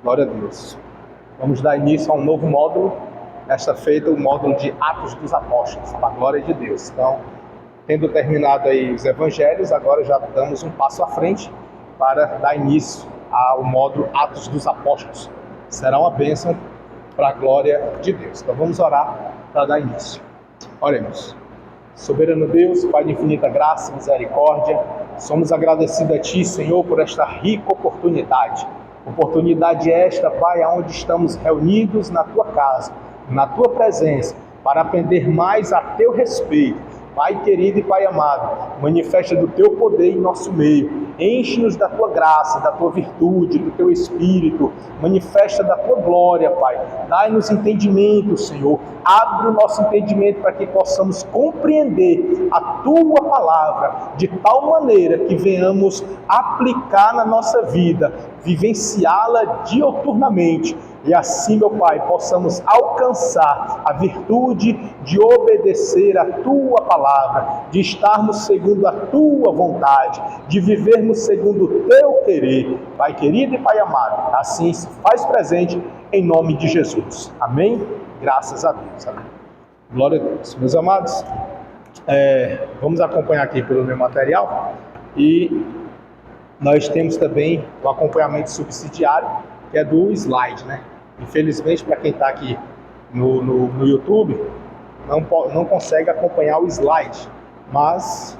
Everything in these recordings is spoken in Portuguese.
Glória a Deus. Vamos dar início a um novo módulo. Nesta feita, o módulo de Atos dos Apóstolos, para a glória de Deus. Então, tendo terminado aí os evangelhos, agora já damos um passo à frente para dar início ao módulo Atos dos Apóstolos. Será uma bênção para a glória de Deus. Então, vamos orar para dar início. Oremos. Soberano Deus, Pai de infinita graça e misericórdia, somos agradecidos a Ti, Senhor, por esta rica oportunidade. Oportunidade esta, Pai, onde estamos reunidos na Tua casa, na Tua presença, para aprender mais a Teu respeito. Pai querido e Pai amado, manifesta do Teu poder em nosso meio. Enche-nos da Tua graça, da Tua virtude, do Teu Espírito. Manifesta da Tua glória, Pai. Dai-nos entendimento, Senhor. Abre o nosso entendimento para que possamos compreender a Tua palavra de tal maneira que venhamos aplicar na nossa vida, vivenciá-la dioturnamente. E assim, meu Pai, possamos alcançar a virtude de obedecer a Tua palavra, de estarmos segundo a Tua vontade, de vivermos segundo o Teu querer. Pai querido e Pai amado, assim se faz presente em nome de Jesus. Amém? Graças a Deus. Amém. Glória a Deus. Meus amados, vamos acompanhar aqui pelo meu material e nós temos também o acompanhamento subsidiário, que é do slide, né? Infelizmente, para quem está aqui no YouTube, não consegue acompanhar o slide, mas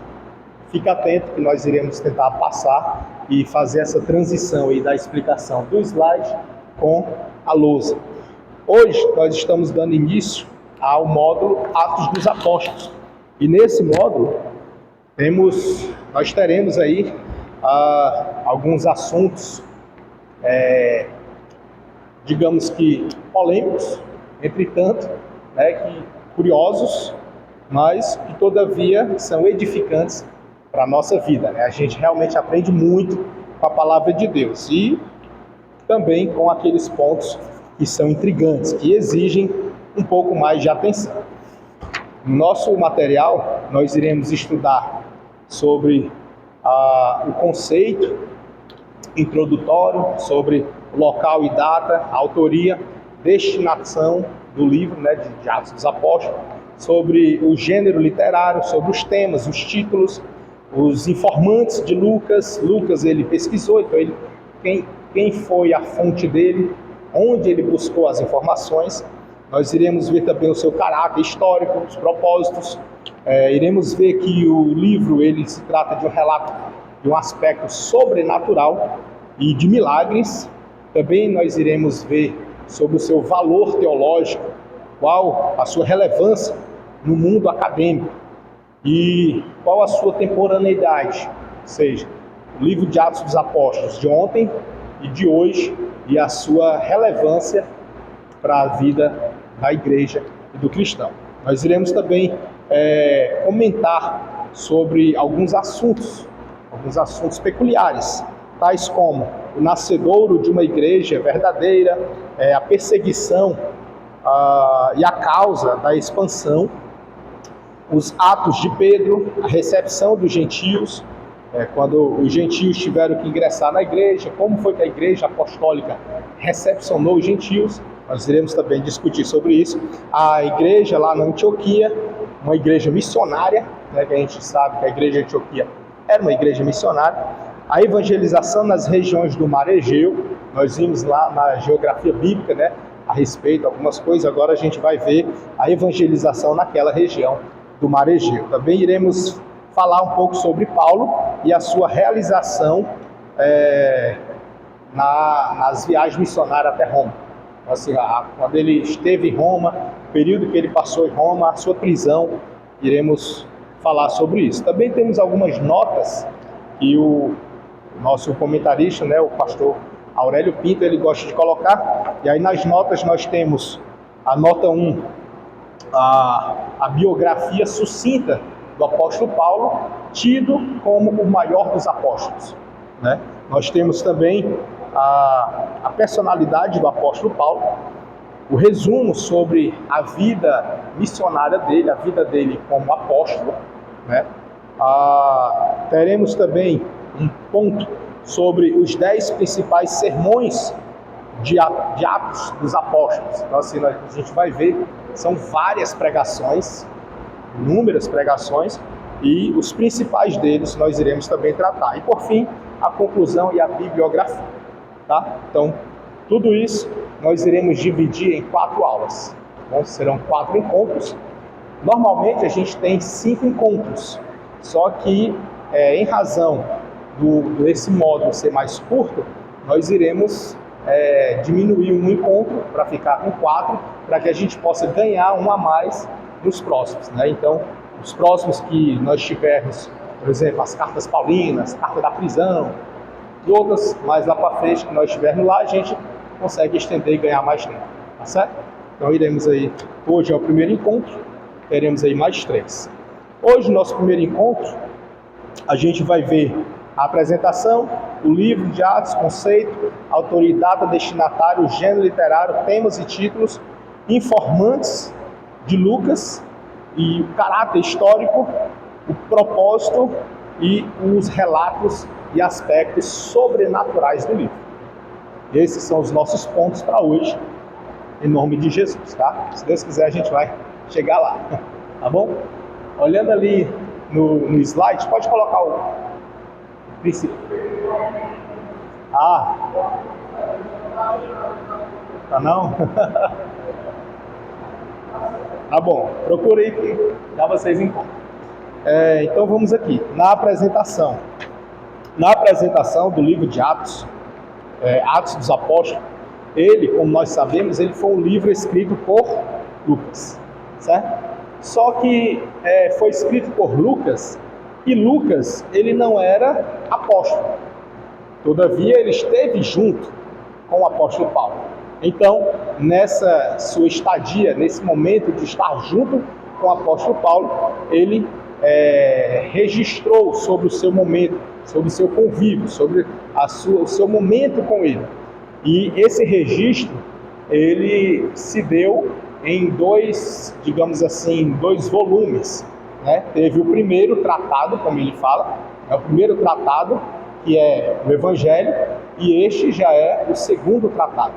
fica atento que nós iremos tentar passar e fazer essa transição aí da explicação do slide com a lousa. Hoje nós estamos dando início ao módulo Atos dos Apóstolos, e nesse módulo nós teremos aí alguns assuntos digamos que polêmicos, entretanto, que curiosos, mas que todavia são edificantes para a nossa vida. A gente realmente aprende muito com a palavra de Deus e também com aqueles pontos que são intrigantes, que exigem um pouco mais de atenção. No nosso material, nós iremos estudar sobre o conceito introdutório, sobre local e data, autoria, destinação do livro, de Atos dos Apóstolos, sobre o gênero literário, sobre os temas, os títulos, os informantes de Lucas. Lucas, ele pesquisou, então quem foi a fonte dele, onde ele buscou as informações. Nós iremos ver também o seu caráter histórico, os propósitos. Iremos ver que o livro ele se trata de um relato de um aspecto sobrenatural e de milagres. Também nós iremos ver sobre o seu valor teológico, qual a sua relevância no mundo acadêmico e qual a sua temporaneidade, ou seja, o livro de Atos dos Apóstolos de ontem e de hoje e a sua relevância para a vida da igreja e do cristão. Nós iremos também comentar sobre alguns assuntos peculiares, tais como o nascedouro de uma igreja verdadeira, a perseguição e a causa da expansão, os atos de Pedro, a recepção dos gentios, quando os gentios tiveram que ingressar na igreja, como foi que a igreja apostólica recepcionou os gentios. Nós iremos também discutir sobre isso. A igreja lá na Antioquia, uma igreja missionária, que a gente sabe que a igreja de Antioquia era uma igreja missionária. A evangelização nas regiões do Mar Egeu, nós vimos lá na geografia bíblica, a respeito de algumas coisas. Agora a gente vai ver a evangelização naquela região do Mar Egeu. Também iremos falar um pouco sobre Paulo e a sua realização nas viagens missionárias até Roma. Assim, quando ele esteve em Roma, o período que ele passou em Roma, a sua prisão, iremos falar sobre isso. Também temos algumas notas que o nosso comentarista, o pastor Aurélio Pinto, ele gosta de colocar. E aí nas notas nós temos a nota 1, a biografia sucinta do apóstolo Paulo, tido como o maior dos apóstolos. Nós temos também a personalidade do apóstolo Paulo, o resumo sobre a vida missionária dele, a vida dele como apóstolo, Teremos também um ponto sobre os 10 principais sermões de Atos dos Apóstolos. Então, assim, a gente vai ver, são várias pregações, inúmeras pregações, e os principais deles nós iremos também tratar. E, por fim, a conclusão e a bibliografia. Tá? Então, tudo isso nós iremos dividir em 4 aulas. Então, serão 4 encontros. Normalmente, a gente tem 5 encontros, só que, em razão desse módulo ser mais curto, nós iremos diminuir um encontro para ficar com 4, para que a gente possa ganhar um a mais nos próximos, né? Então, os próximos que nós tivermos, por exemplo, as cartas paulinas, carta da prisão, e outras mais lá para frente que nós tivermos lá, a gente consegue estender e ganhar mais tempo, tá certo? Então, iremos aí, hoje é o primeiro encontro, teremos aí mais 3. Hoje, nosso primeiro encontro, a gente vai ver a apresentação, o livro de Atos, conceito, autoridade, destinatário, gênero literário, temas e títulos, informantes de Lucas e o caráter histórico, o propósito e os relatos e aspectos sobrenaturais do livro. Esses são os nossos pontos para hoje, em nome de Jesus, tá? Se Deus quiser, a gente vai chegar lá, tá bom? Olhando ali no slide, pode colocar o princípio. Ah, tá não? Tá bom, procurei que dá vocês em conta. Então vamos aqui, na apresentação. Na apresentação do livro de Atos, Atos dos Apóstolos, ele, como nós sabemos, ele foi um livro escrito por Lucas, certo? Só que foi escrito por Lucas, e Lucas, ele não era apóstolo. Todavia, ele esteve junto com o apóstolo Paulo. Então, nessa sua estadia, nesse momento de estar junto com o apóstolo Paulo, ele registrou sobre o seu momento, sobre o seu convívio, sobre o seu momento com ele. E esse registro, ele se deu em 2, digamos assim, 2 volumes. Né? Teve o primeiro tratado, como ele fala, é o primeiro tratado, que é o Evangelho, e este já é o segundo tratado.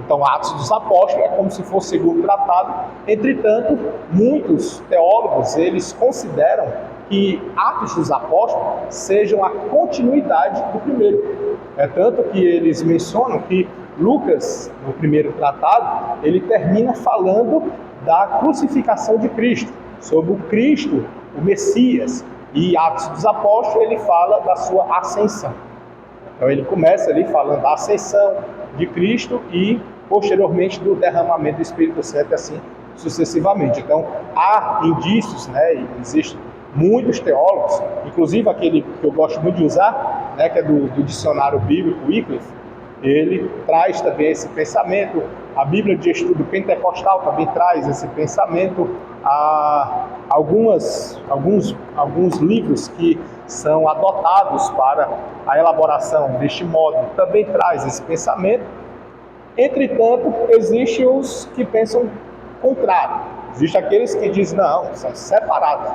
Então, Atos dos Apóstolos é como se fosse o segundo tratado. Entretanto, muitos teólogos, eles consideram que Atos dos Apóstolos sejam a continuidade do primeiro. É tanto que eles mencionam que Lucas, no primeiro tratado, ele termina falando da crucificação de Cristo, sobre o Cristo, o Messias, e Atos dos Apóstolos ele fala da sua ascensão. Então ele começa ali falando da ascensão de Cristo e posteriormente do derramamento do Espírito Santo, assim sucessivamente. Então há indícios, né, e existem muitos teólogos, inclusive aquele que eu gosto muito de usar, né, que é do dicionário bíblico Wycliffe, ele traz também esse pensamento. A Bíblia de Estudo Pentecostal também traz esse pensamento. Alguns livros que são adotados para a elaboração deste módulo também traz esse pensamento. Entretanto, existem os que pensam contrário. Existem aqueles que dizem, não, são separados.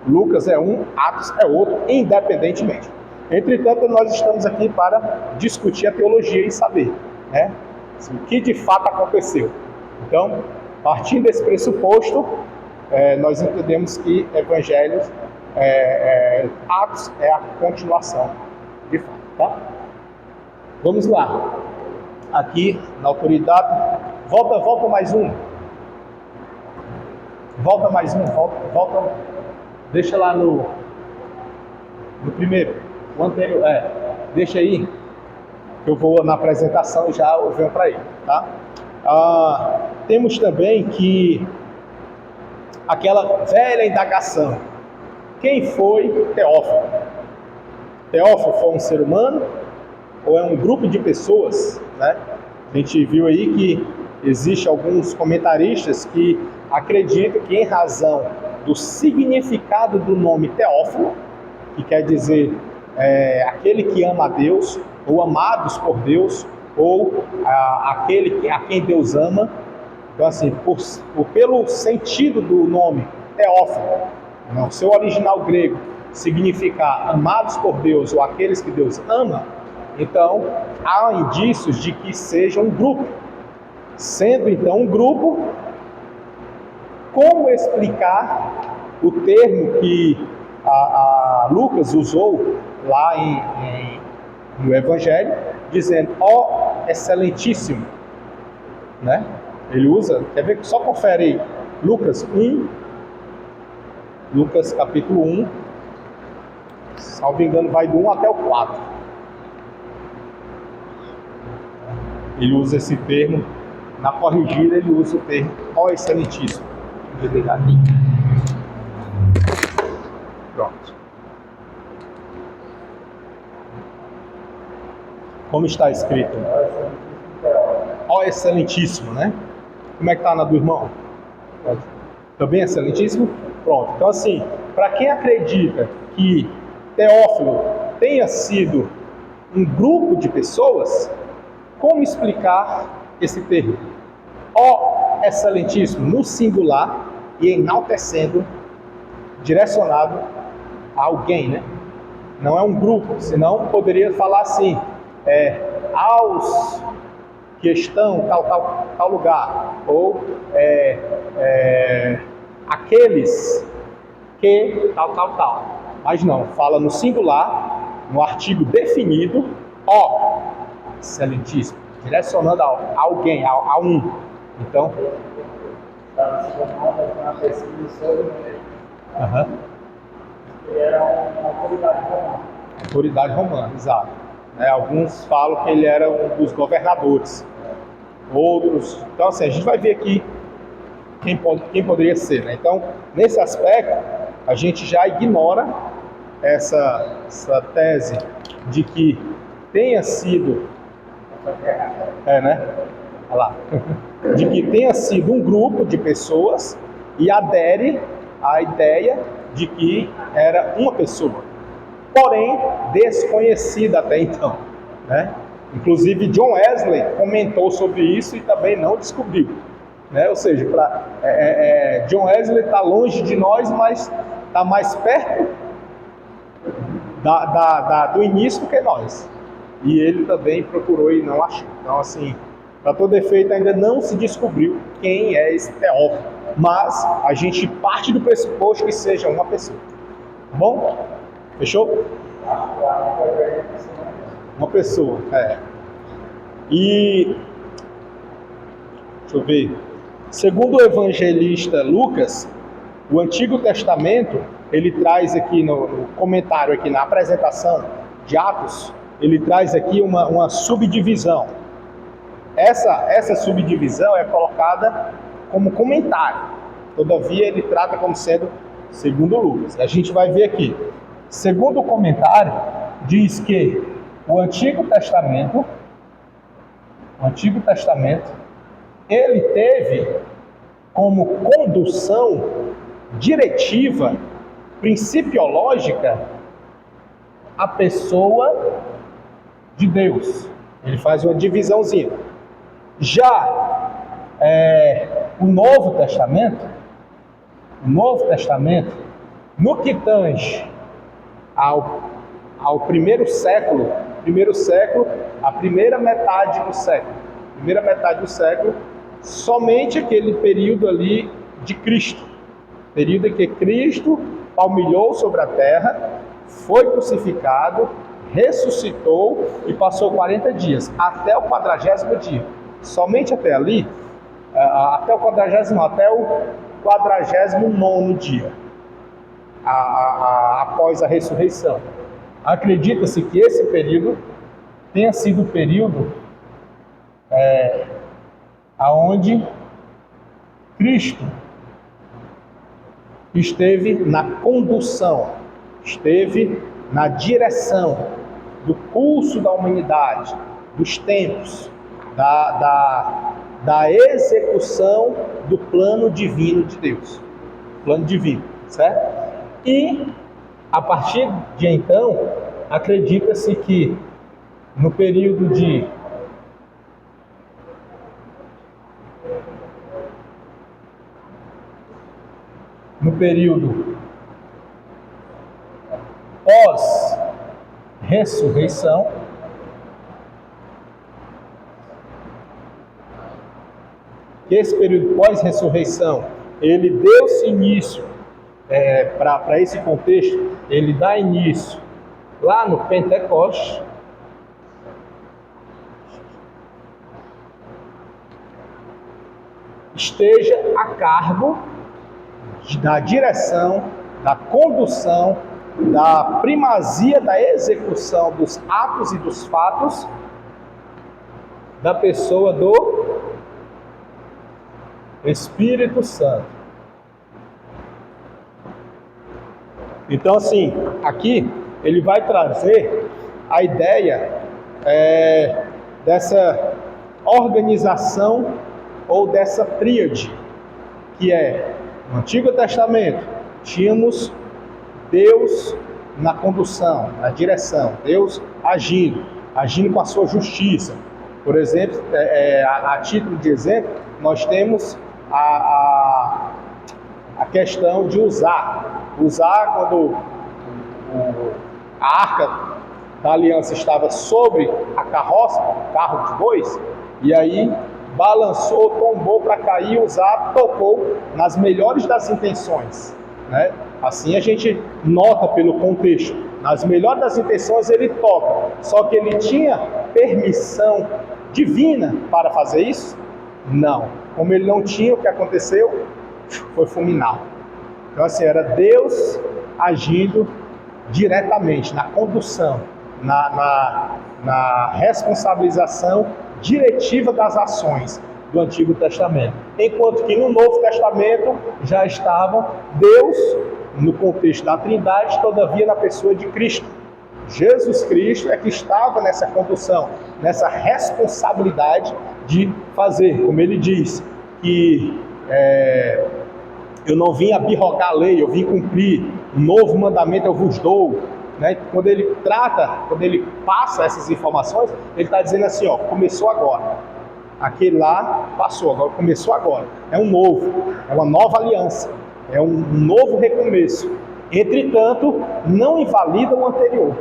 Lucas é um, Atos é outro, independentemente. Entretanto, nós estamos aqui para discutir a teologia e saber, né, o que de fato aconteceu. Então, partindo desse pressuposto, nós entendemos que Evangelhos, Atos é a continuação de fato, tá? Vamos lá. Aqui, na autoridade, volta mais um. Volta mais um, volta, deixa lá no primeiro, o anterior, deixa aí, eu vou na apresentação e já eu venho para ele, tá? Temos também que aquela velha indagação, quem foi Teófilo? Teófilo foi um ser humano ou é um grupo de pessoas, né? A gente viu aí que existe alguns comentaristas que acreditam que, em razão do significado do nome Teófilo, que quer dizer aquele que ama a Deus, ou amados por Deus, ou aquele a quem Deus ama. Então, assim, pelo sentido do nome Teófilo, no seu original grego, significar amados por Deus ou aqueles que Deus ama, Então, há indícios de que seja um grupo. Sendo então um grupo, como explicar o termo que a Lucas usou lá no Evangelho, dizendo, ó excelentíssimo, né? Ele usa, quer ver? Só confere aí, Lucas capítulo 1, salvo engano, vai do 1 até o 4. Ele usa esse termo, na corrigida ele usa o termo, ó excelentíssimo. Vou pegar aqui. Pronto. Como está escrito? Ó excelentíssimo, né? Como é que está na do irmão? Também excelentíssimo? Pronto. Então assim, para quem acredita que Teófilo tenha sido um grupo de pessoas, como explicar esse termo? Ó excelentíssimo, no singular e enaltecendo, direcionado a alguém, né? Não é um grupo, senão poderia falar assim, aos que estão tal lugar, ou aqueles que tal. Mas não, fala no singular, no artigo definido, ó, excelentíssimo, direcionando a alguém, a um. Então, uma pesquisa sobre ele era uma autoridade romana. Autoridade romana, exato. Alguns falam que ele era um dos governadores. Outros. Então, assim, a gente vai ver aqui quem poderia ser, né? Então, nesse aspecto, a gente já ignora essa tese de que tenha sido. Né? Olha lá. De que tenha sido um grupo de pessoas e adere à ideia de que era uma pessoa, porém desconhecida até então, né? Inclusive John Wesley comentou sobre isso e também não descobriu, né? Ou seja, John Wesley está longe de nós, mas está mais perto do início do que nós. E ele também procurou e não achou. Então, assim, para todo efeito, ainda não se descobriu quem é esse Teófilo. Mas a gente parte do pressuposto que seja uma pessoa. Tá bom? Fechou? Uma pessoa, E, deixa eu ver. Segundo o evangelista Lucas, o Antigo Testamento, ele traz aqui no comentário, aqui na apresentação de Atos, ele traz aqui uma subdivisão. Essa subdivisão é colocada como comentário. Todavia, ele trata como sendo segundo Lucas. A gente vai ver aqui. Segundo o comentário, diz que o Antigo Testamento, ele teve como condução diretiva, principiológica, a pessoa de Deus. Ele faz uma divisãozinha. Já o Novo Testamento, no que tange ao primeiro século, a primeira metade do século, somente aquele período ali de Cristo, período em que Cristo palmilhou sobre a terra, foi crucificado, ressuscitou e passou 40 dias, até o 40º dia. Somente até ali, até o 49º dia, após a ressurreição. Acredita-se que esse período tenha sido o período aonde Cristo esteve na condução, esteve na direção do curso da humanidade, dos tempos, da execução do plano divino de Deus. Plano divino, certo? E, a partir de então, acredita-se que no período pós-ressurreição, que esse período pós-ressurreição, ele deu-se início para esse contexto, ele dá início lá no Pentecostes, esteja a cargo da direção, da condução, da primazia da execução dos atos e dos fatos da pessoa do Espírito Santo. Então, assim, aqui ele vai trazer a ideia dessa organização ou dessa tríade, que é, no Antigo Testamento, tínhamos Deus na condução, na direção, Deus agindo com a sua justiça. Por exemplo, a título de exemplo, nós temos a questão de usar quando a arca da aliança estava sobre a carroça, o carro de bois, e aí balançou, tombou para cair, Uzá tocou nas melhores das intenções, né? Assim a gente nota pelo contexto, nas melhores das intenções ele toca, só que ele tinha permissão divina para fazer isso? Não. Como ele não tinha, o que aconteceu? Foi fulminado. Então assim, era Deus agindo diretamente na condução, na responsabilização diretiva das ações do Antigo Testamento. Enquanto que no Novo Testamento já estava Deus, no contexto da Trindade, todavia na pessoa de Cristo. Jesus Cristo é que estava nessa condução, nessa responsabilidade de fazer, como ele diz, que eu não vim abrogar a lei, eu vim cumprir, um novo mandamento eu vos dou. Né? Quando ele passa essas informações, ele está dizendo assim, ó, começou agora. Aquele lá passou, agora começou agora. É um novo, é uma nova aliança, é um novo recomeço. Entretanto, não invalida o anterior,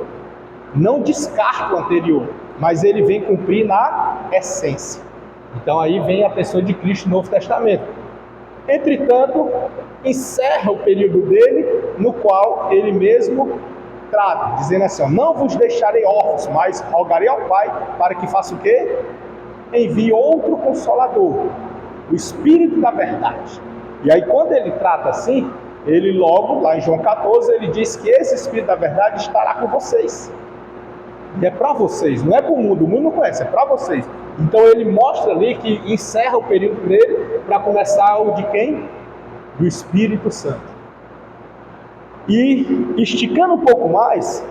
não descarta o anterior, mas ele vem cumprir na essência. Então aí vem a pessoa de Cristo no Novo Testamento. Entretanto, encerra o período dele, no qual ele mesmo trata, dizendo assim, ó, não vos deixarei órfãos, mas rogarei ao Pai para que faça o quê? Envie outro Consolador, o Espírito da Verdade. E aí quando ele trata assim, ele logo, lá em João 14, ele diz que esse Espírito da Verdade estará com vocês. E é para vocês, não é para o mundo não conhece, é para vocês. Então ele mostra ali que encerra o período dele para começar o de quem? Do Espírito Santo. E esticando um pouco mais,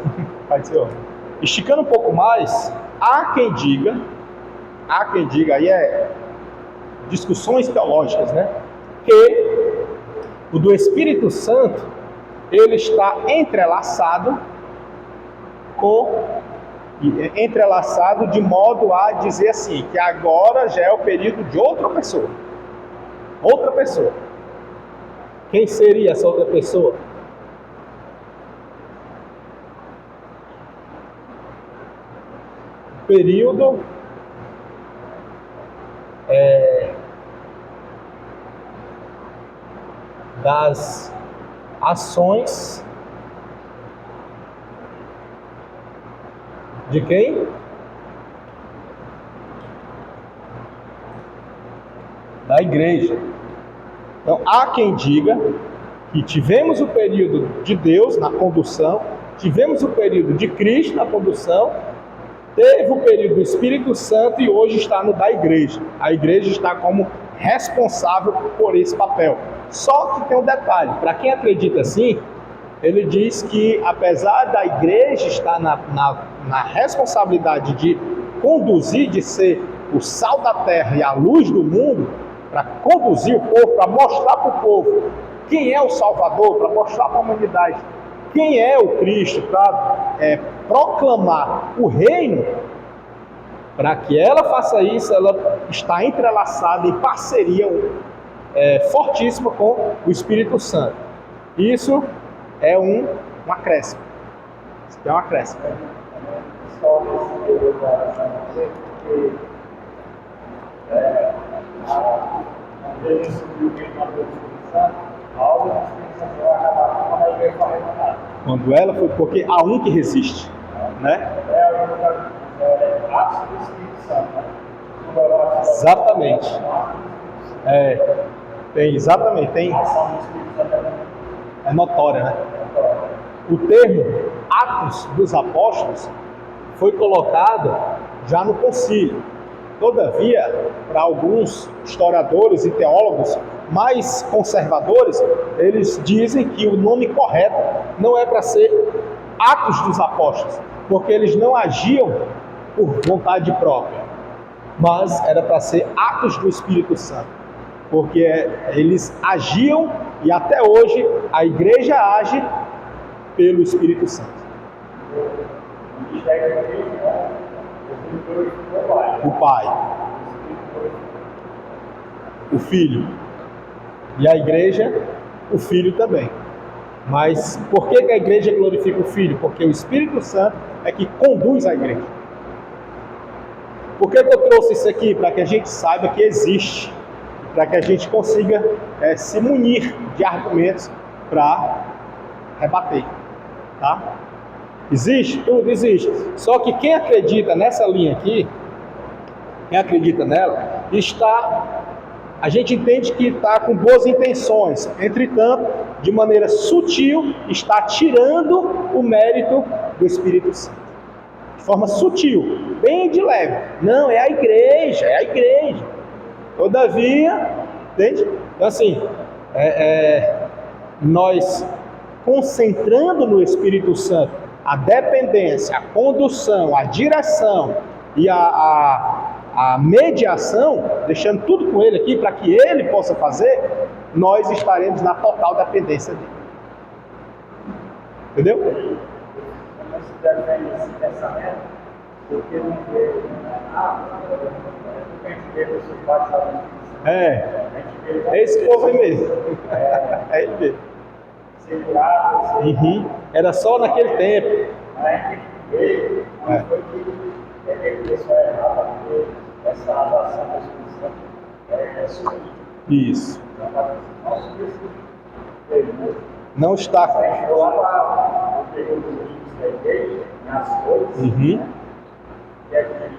há quem diga, aí discussões teológicas, né? Que o do Espírito Santo, ele está entrelaçado de modo a dizer assim, que agora já é o período de outra pessoa. Outra pessoa. Quem seria essa outra pessoa? Período das ações de quem? Da igreja. Então há quem diga que tivemos o período de Deus na condução, tivemos o período de Cristo na condução, teve o período do Espírito Santo e hoje está no da igreja. A igreja está como responsável por esse papel. Só que tem um detalhe, para quem acredita assim, ele diz que apesar da igreja estar na responsabilidade de conduzir, de ser o sal da terra e a luz do mundo, para conduzir o povo, para mostrar para o povo quem é o Salvador, para mostrar para a humanidade quem é o Cristo, para proclamar o reino, para que ela faça isso, ela está entrelaçada em parceria fortíssima com o Espírito Santo. Isso é um acréscimo. Isso é um acréscimo. Só nesse período da oração, porque Ele subiu o Espírito Santo, a obra do Espírito Santo vai acabar quando a igreja for arrebatada. Quando ela foi, porque há um que resiste, né? Atos do Espírito Santo, né? Exatamente. Exatamente, tem. A ação do Espírito Santo É notória, né? O termo Atos dos Apóstolos foi colocado já no concílio. Todavia, para alguns historiadores e teólogos mais conservadores, eles dizem que o nome correto não é para ser Atos dos Apóstolos, porque eles não agiam por vontade própria, mas era para ser Atos do Espírito Santo, porque eles agiam e até hoje a igreja age pelo Espírito Santo. O Pai, o Filho e a igreja, o Filho também. Mas por que a igreja glorifica o Filho? Porque o Espírito Santo é que conduz a igreja. Por que eu trouxe isso aqui? Para que a gente saiba que existe, para que a gente consiga se munir de argumentos para rebater, tá? Existe? Tudo existe. Só que quem acredita nessa linha aqui, quem acredita nela, a gente entende que está com boas intenções, entretanto, de maneira sutil, está tirando o mérito do Espírito Santo. De forma sutil, bem de leve. Não, é a igreja, é a igreja. Todavia, entende? Então assim, nós concentrando no Espírito Santo a dependência, a condução, a direção e a mediação, deixando tudo com ele aqui para que ele possa fazer, nós estaremos na total dependência dele. Entendeu? Não se defende esse pensamento, porque não vê, a gente vê pessoas baixadas. É esse povo aí mesmo. É ele mesmo. Era só naquele tempo. A gente veio, não foi que ele começou a errar, porque essa adoção da Espírito é subir. Isso. Não subir. Não está. A gente foi lá para o período dos livros da igreja, nas coisas, né? E aqui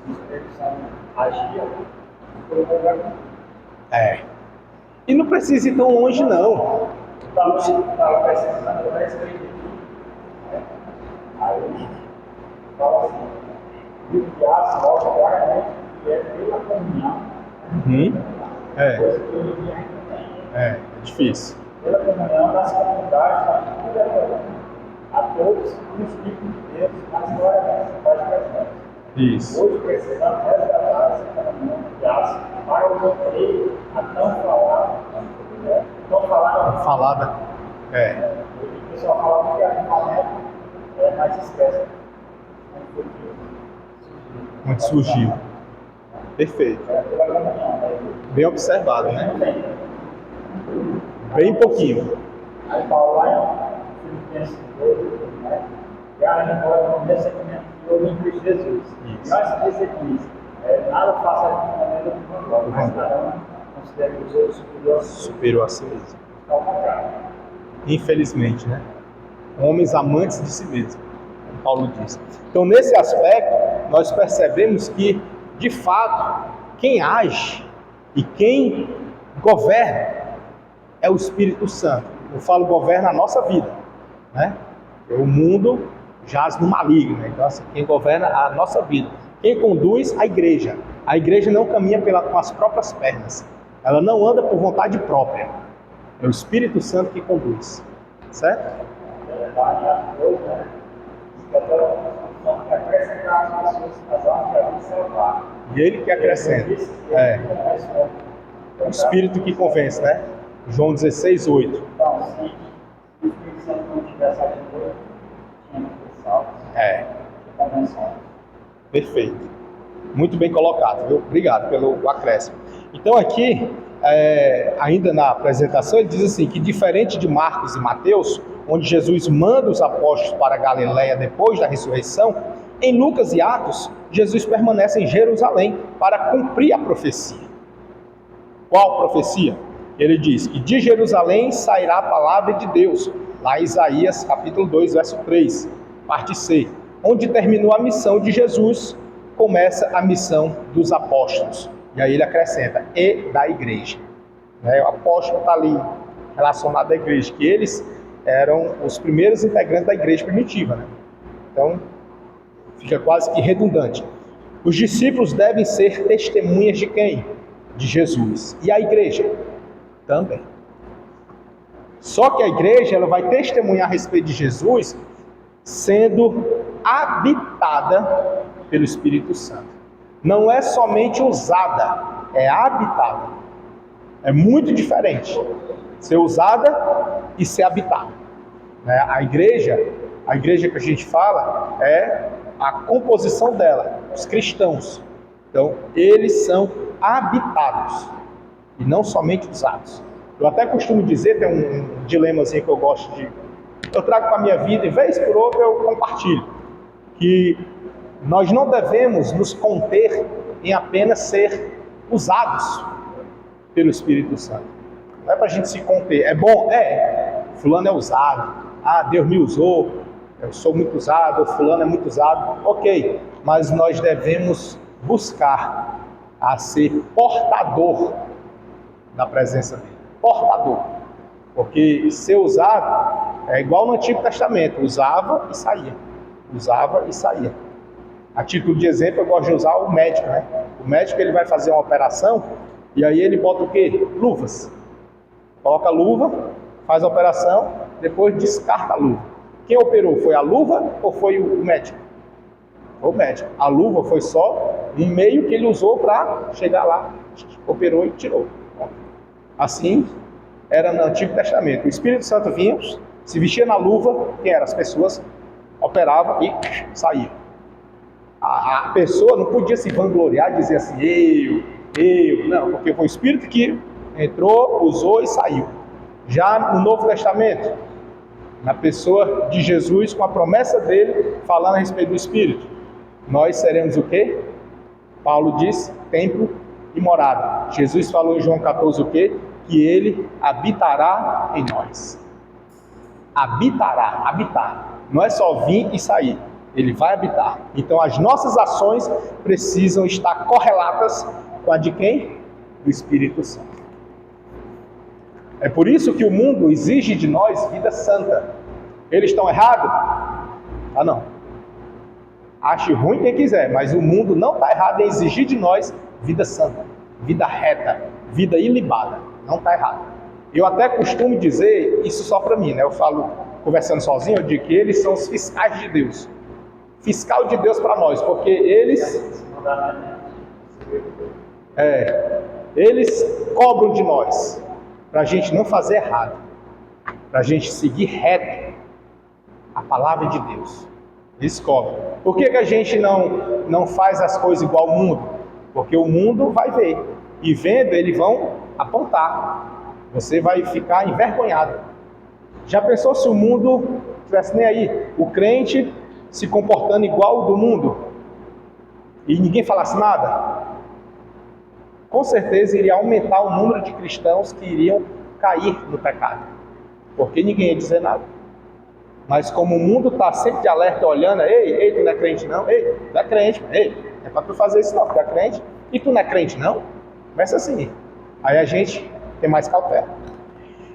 o Espírito Santo agia por um lugar. E não precisa ir tão longe, não. Estava precisando da escrita. Aí fala assim, e o piaço mostra claramente que é pela comunhão. Coisa que hoje em dia ainda tem. É difícil. Pela comunhão das comunidades, a todos os tipos de Deus, nas glórias presentes. Isso. Hoje precisamos resgatar essa comunhão de piaço para o bloqueio a tão falada. Falada. O pessoal fala que a arrependimento é mais espécie. Onde surgiu. Perfeito. Bem observado, né? Bem pouquinho. Aí Paulo lá em Filipenses 2, né? E aí agora no recebimento que houve em Cristo Jesus. Nós diz aqui, nada faça de maneira do mundo, mas cada um considere os outros superior a si mesmo. Infelizmente, né? Homens amantes de si mesmo, como Paulo diz. Então, nesse aspecto, nós percebemos que, de fato, quem age e quem governa é o Espírito Santo. Eu falo governa a nossa vida, né? O mundo jaz no maligno, né? Então, assim, quem governa a nossa vida. Quem conduz a igreja. A igreja não caminha com as próprias pernas. Ela não anda por vontade própria. É o Espírito Santo que conduz. Certo? E ele que acrescenta. O Espírito que convence, né? João 16:8. Então, se o Espírito Santo não tivesse ajuda, tinha que ser salvo. Perfeito. Muito bem colocado, viu? Obrigado pelo acréscimo. Então aqui, ainda na apresentação, ele diz assim, que diferente de Marcos e Mateus, onde Jesus manda os apóstolos para a Galileia depois da ressurreição, em Lucas e Atos, Jesus permanece em Jerusalém para cumprir a profecia. Qual profecia? Ele diz que de Jerusalém sairá a palavra de Deus, lá em Isaías capítulo 2, verso 3, parte C, onde terminou a missão de Jesus, começa a missão dos apóstolos. E aí ele acrescenta, e da igreja. O apóstolo está ali relacionado à igreja, que eles eram os primeiros integrantes da igreja primitiva, né? Então, fica quase que redundante. Os discípulos devem ser testemunhas de quem? De Jesus. E a igreja? Também. Só que a igreja ela vai testemunhar a respeito de Jesus sendo habitada pelo Espírito Santo. Não é somente usada, é habitada. É muito diferente ser usada e ser habitada. A igreja que a gente fala é a composição dela, os cristãos. Então, eles são habitados e não somente usados. Eu até costumo dizer, tem um dilemazinho que eu gosto de... Eu trago para a minha vida e vez por outra eu compartilho. Que nós não devemos nos conter em apenas ser usados pelo Espírito Santo. Não é para a gente se conter. É bom? Fulano é usado. Deus me usou. Eu sou muito usado. Fulano é muito usado. Ok. Mas nós devemos buscar a ser portador da presença dele. Portador. Porque ser usado é igual no Antigo Testamento. Usava e saía. Usava e saía. A título de exemplo, eu gosto de usar o médico, né? O médico ele vai fazer uma operação e aí ele bota o quê? Luvas. Coloca a luva, faz a operação, depois descarta a luva. Quem operou? Foi a luva ou foi o médico? Foi o médico. A luva foi só um meio que ele usou para chegar lá, operou e tirou. Assim era no Antigo Testamento. O Espírito Santo vinha, se vestia na luva, quem eram? As pessoas operavam e saíam. A pessoa não podia se vangloriar e dizer assim, não, porque foi o Espírito que entrou, usou e saiu. Já no Novo Testamento, na pessoa de Jesus, com a promessa dele, falando a respeito do Espírito, nós seremos o quê? Paulo diz, templo e morada. Jesus falou em João 14 o quê? Que ele habitará em nós. Habitará, habitar. Não é só vir e sair. Ele vai habitar. Então as nossas ações precisam estar correlatas com a de quem? Do Espírito Santo. É por isso que o mundo exige de nós vida santa. Eles estão errados? Não. Ache ruim quem quiser, mas o mundo não está errado em exigir de nós vida santa, vida reta, vida ilibada. Não está errado. Eu até costumo dizer isso só para mim, né? Eu falo, conversando sozinho, eu digo que eles são os fiscais de Deus. Fiscal de Deus para nós, porque eles cobram de nós para a gente não fazer errado, para a gente seguir reto a palavra de Deus. Eles cobram. Por que a gente não faz as coisas igual ao mundo? Porque o mundo vai ver, e vendo eles vão apontar. Você vai ficar envergonhado. Já pensou se o mundo tivesse nem aí? O crente se comportando igual do mundo e ninguém falasse nada? Com certeza iria aumentar o número de cristãos que iriam cair no pecado, porque ninguém ia dizer nada. Mas como o mundo está sempre de alerta, olhando, ei, tu não é crente não? Ei, tu é crente, é para tu fazer isso não, tu é crente? E tu não é crente não? Começa assim, aí a gente tem mais cautela.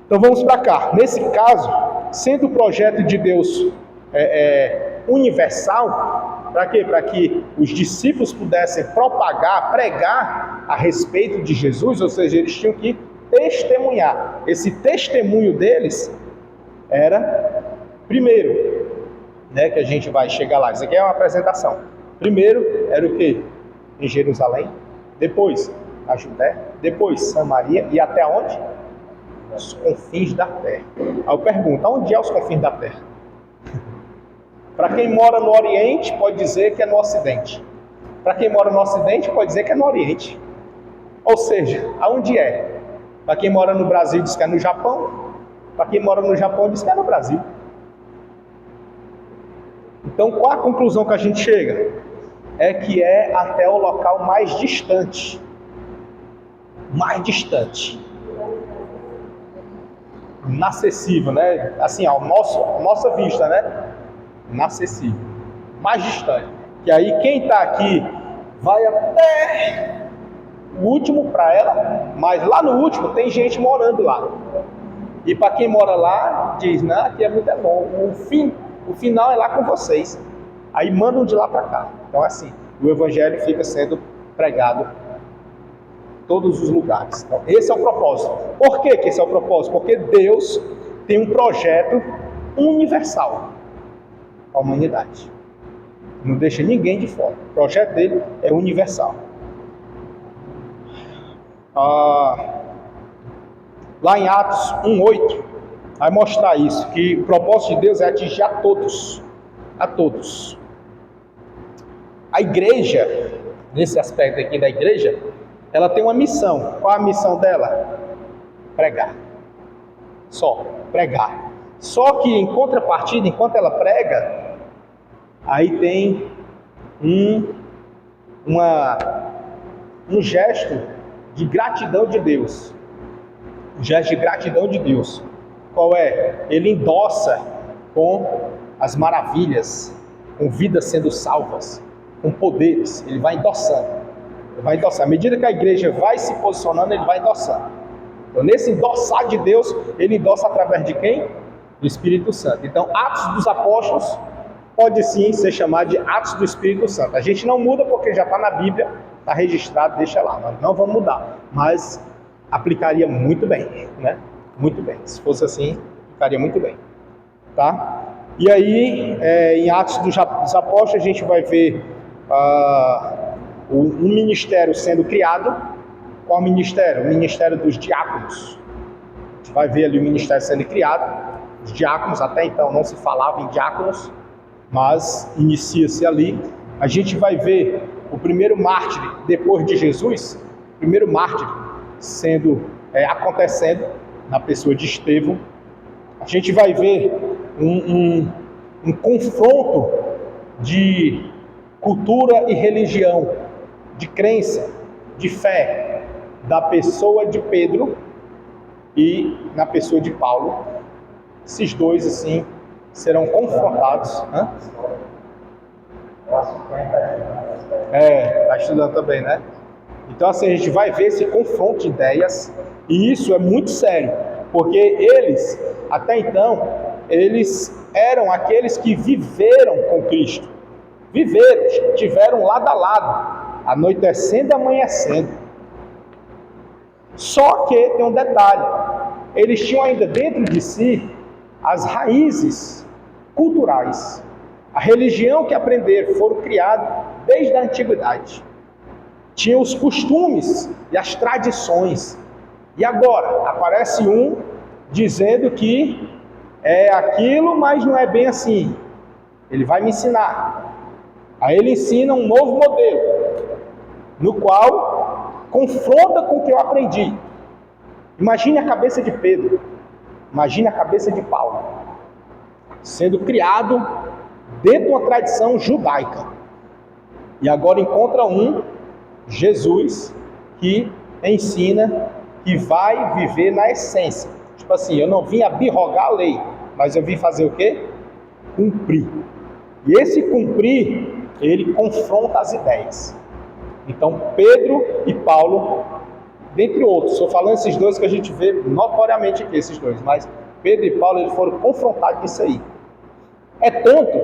Então vamos para cá. Nesse caso, sendo o projeto de Deus universal, para quê? Para que os discípulos pudessem propagar, pregar a respeito de Jesus, ou seja, eles tinham que testemunhar. Esse testemunho deles era, primeiro, né, que a gente vai chegar lá, isso aqui é uma apresentação. Primeiro era o quê? Em Jerusalém, depois a Judéia, depois Samaria e até onde? Os confins da terra. Aí eu pergunto, onde é os confins da terra? Para quem mora no Oriente, pode dizer que é no Ocidente. Para quem mora no Ocidente, pode dizer que é no Oriente. Ou seja, aonde é? Para quem mora no Brasil, diz que é no Japão. Para quem mora no Japão, diz que é no Brasil. Então, qual a conclusão que a gente chega? É que é até o local mais distante mais distante, inacessível, né? Assim, a nossa vista, né? Inacessível, mais distante. E aí quem está aqui vai até o último para ela, mas lá no último tem gente morando lá. E para quem mora lá, diz, não, aqui é muito bom, o final é lá com vocês. Aí mandam de lá para cá. Então assim, o evangelho fica sendo pregado em todos os lugares. Então, esse é o propósito. Por que esse é o propósito? Porque Deus tem um projeto universal para a humanidade. Não deixa ninguém de fora. O projeto dele é universal. Lá em Atos 1:8 vai mostrar isso, que o propósito de Deus é atingir a todos. A todos. A igreja, nesse aspecto aqui da igreja, ela tem uma missão. Qual a missão dela? Pregar. Só, pregar. Só que em contrapartida, enquanto ela prega, aí tem um gesto de gratidão de Deus. Um gesto de gratidão de Deus. Qual é? Ele endossa com as maravilhas, com vidas sendo salvas, com poderes. Ele vai endossando. Ele vai endossando. À medida que a igreja vai se posicionando, ele vai endossando. Então, nesse endossar de Deus, ele endossa através de quem? Do Espírito Santo. Então, Atos dos Apóstolos pode sim ser chamado de Atos do Espírito Santo. A gente não muda porque já está na Bíblia, está registrado, deixa lá. Nós não vamos mudar. Mas aplicaria muito bem, né? Muito bem. Se fosse assim, ficaria muito bem. Tá? E aí, em Atos dos Apóstolos, a gente vai ver um ministério sendo criado. Qual ministério? O ministério dos diáconos. A gente vai ver ali o ministério sendo criado. Os diáconos, até então não se falava em diáconos, mas inicia-se ali. A gente vai ver o primeiro mártir depois de Jesus, o primeiro mártir acontecendo na pessoa de Estevão. A gente vai ver um confronto de cultura e religião, de crença, de fé, da pessoa de Pedro e na pessoa de Paulo. Esses dois, assim, serão confrontados. Está estudando também, né? Então, assim, a gente vai ver esse confronto de ideias, e isso é muito sério, porque eles, até então, eles eram aqueles que viveram com Cristo. Viveram, tiveram lado a lado, anoitecendo e amanhecendo. Só que tem um detalhe, eles tinham ainda dentro de si as raízes culturais. A religião que aprenderam foram criadas desde a antiguidade. Tinham os costumes e as tradições. E agora aparece um dizendo que é aquilo, mas não é bem assim. Ele vai me ensinar. Aí ele ensina um novo modelo, no qual confronta com o que eu aprendi. Imagine a cabeça de Pedro, imagine a cabeça de Paulo, sendo criado dentro de uma tradição judaica. E agora encontra Jesus, que ensina, que vai viver na essência. Tipo assim, eu não vim abrogar a lei, mas eu vim fazer o quê? Cumprir. E esse cumprir, ele confronta as ideias. Então, Pedro e Paulo, dentre outros, estou falando esses dois que a gente vê notoriamente aqui, esses dois, mas Pedro e Paulo, eles foram confrontados nisso aí. É tanto,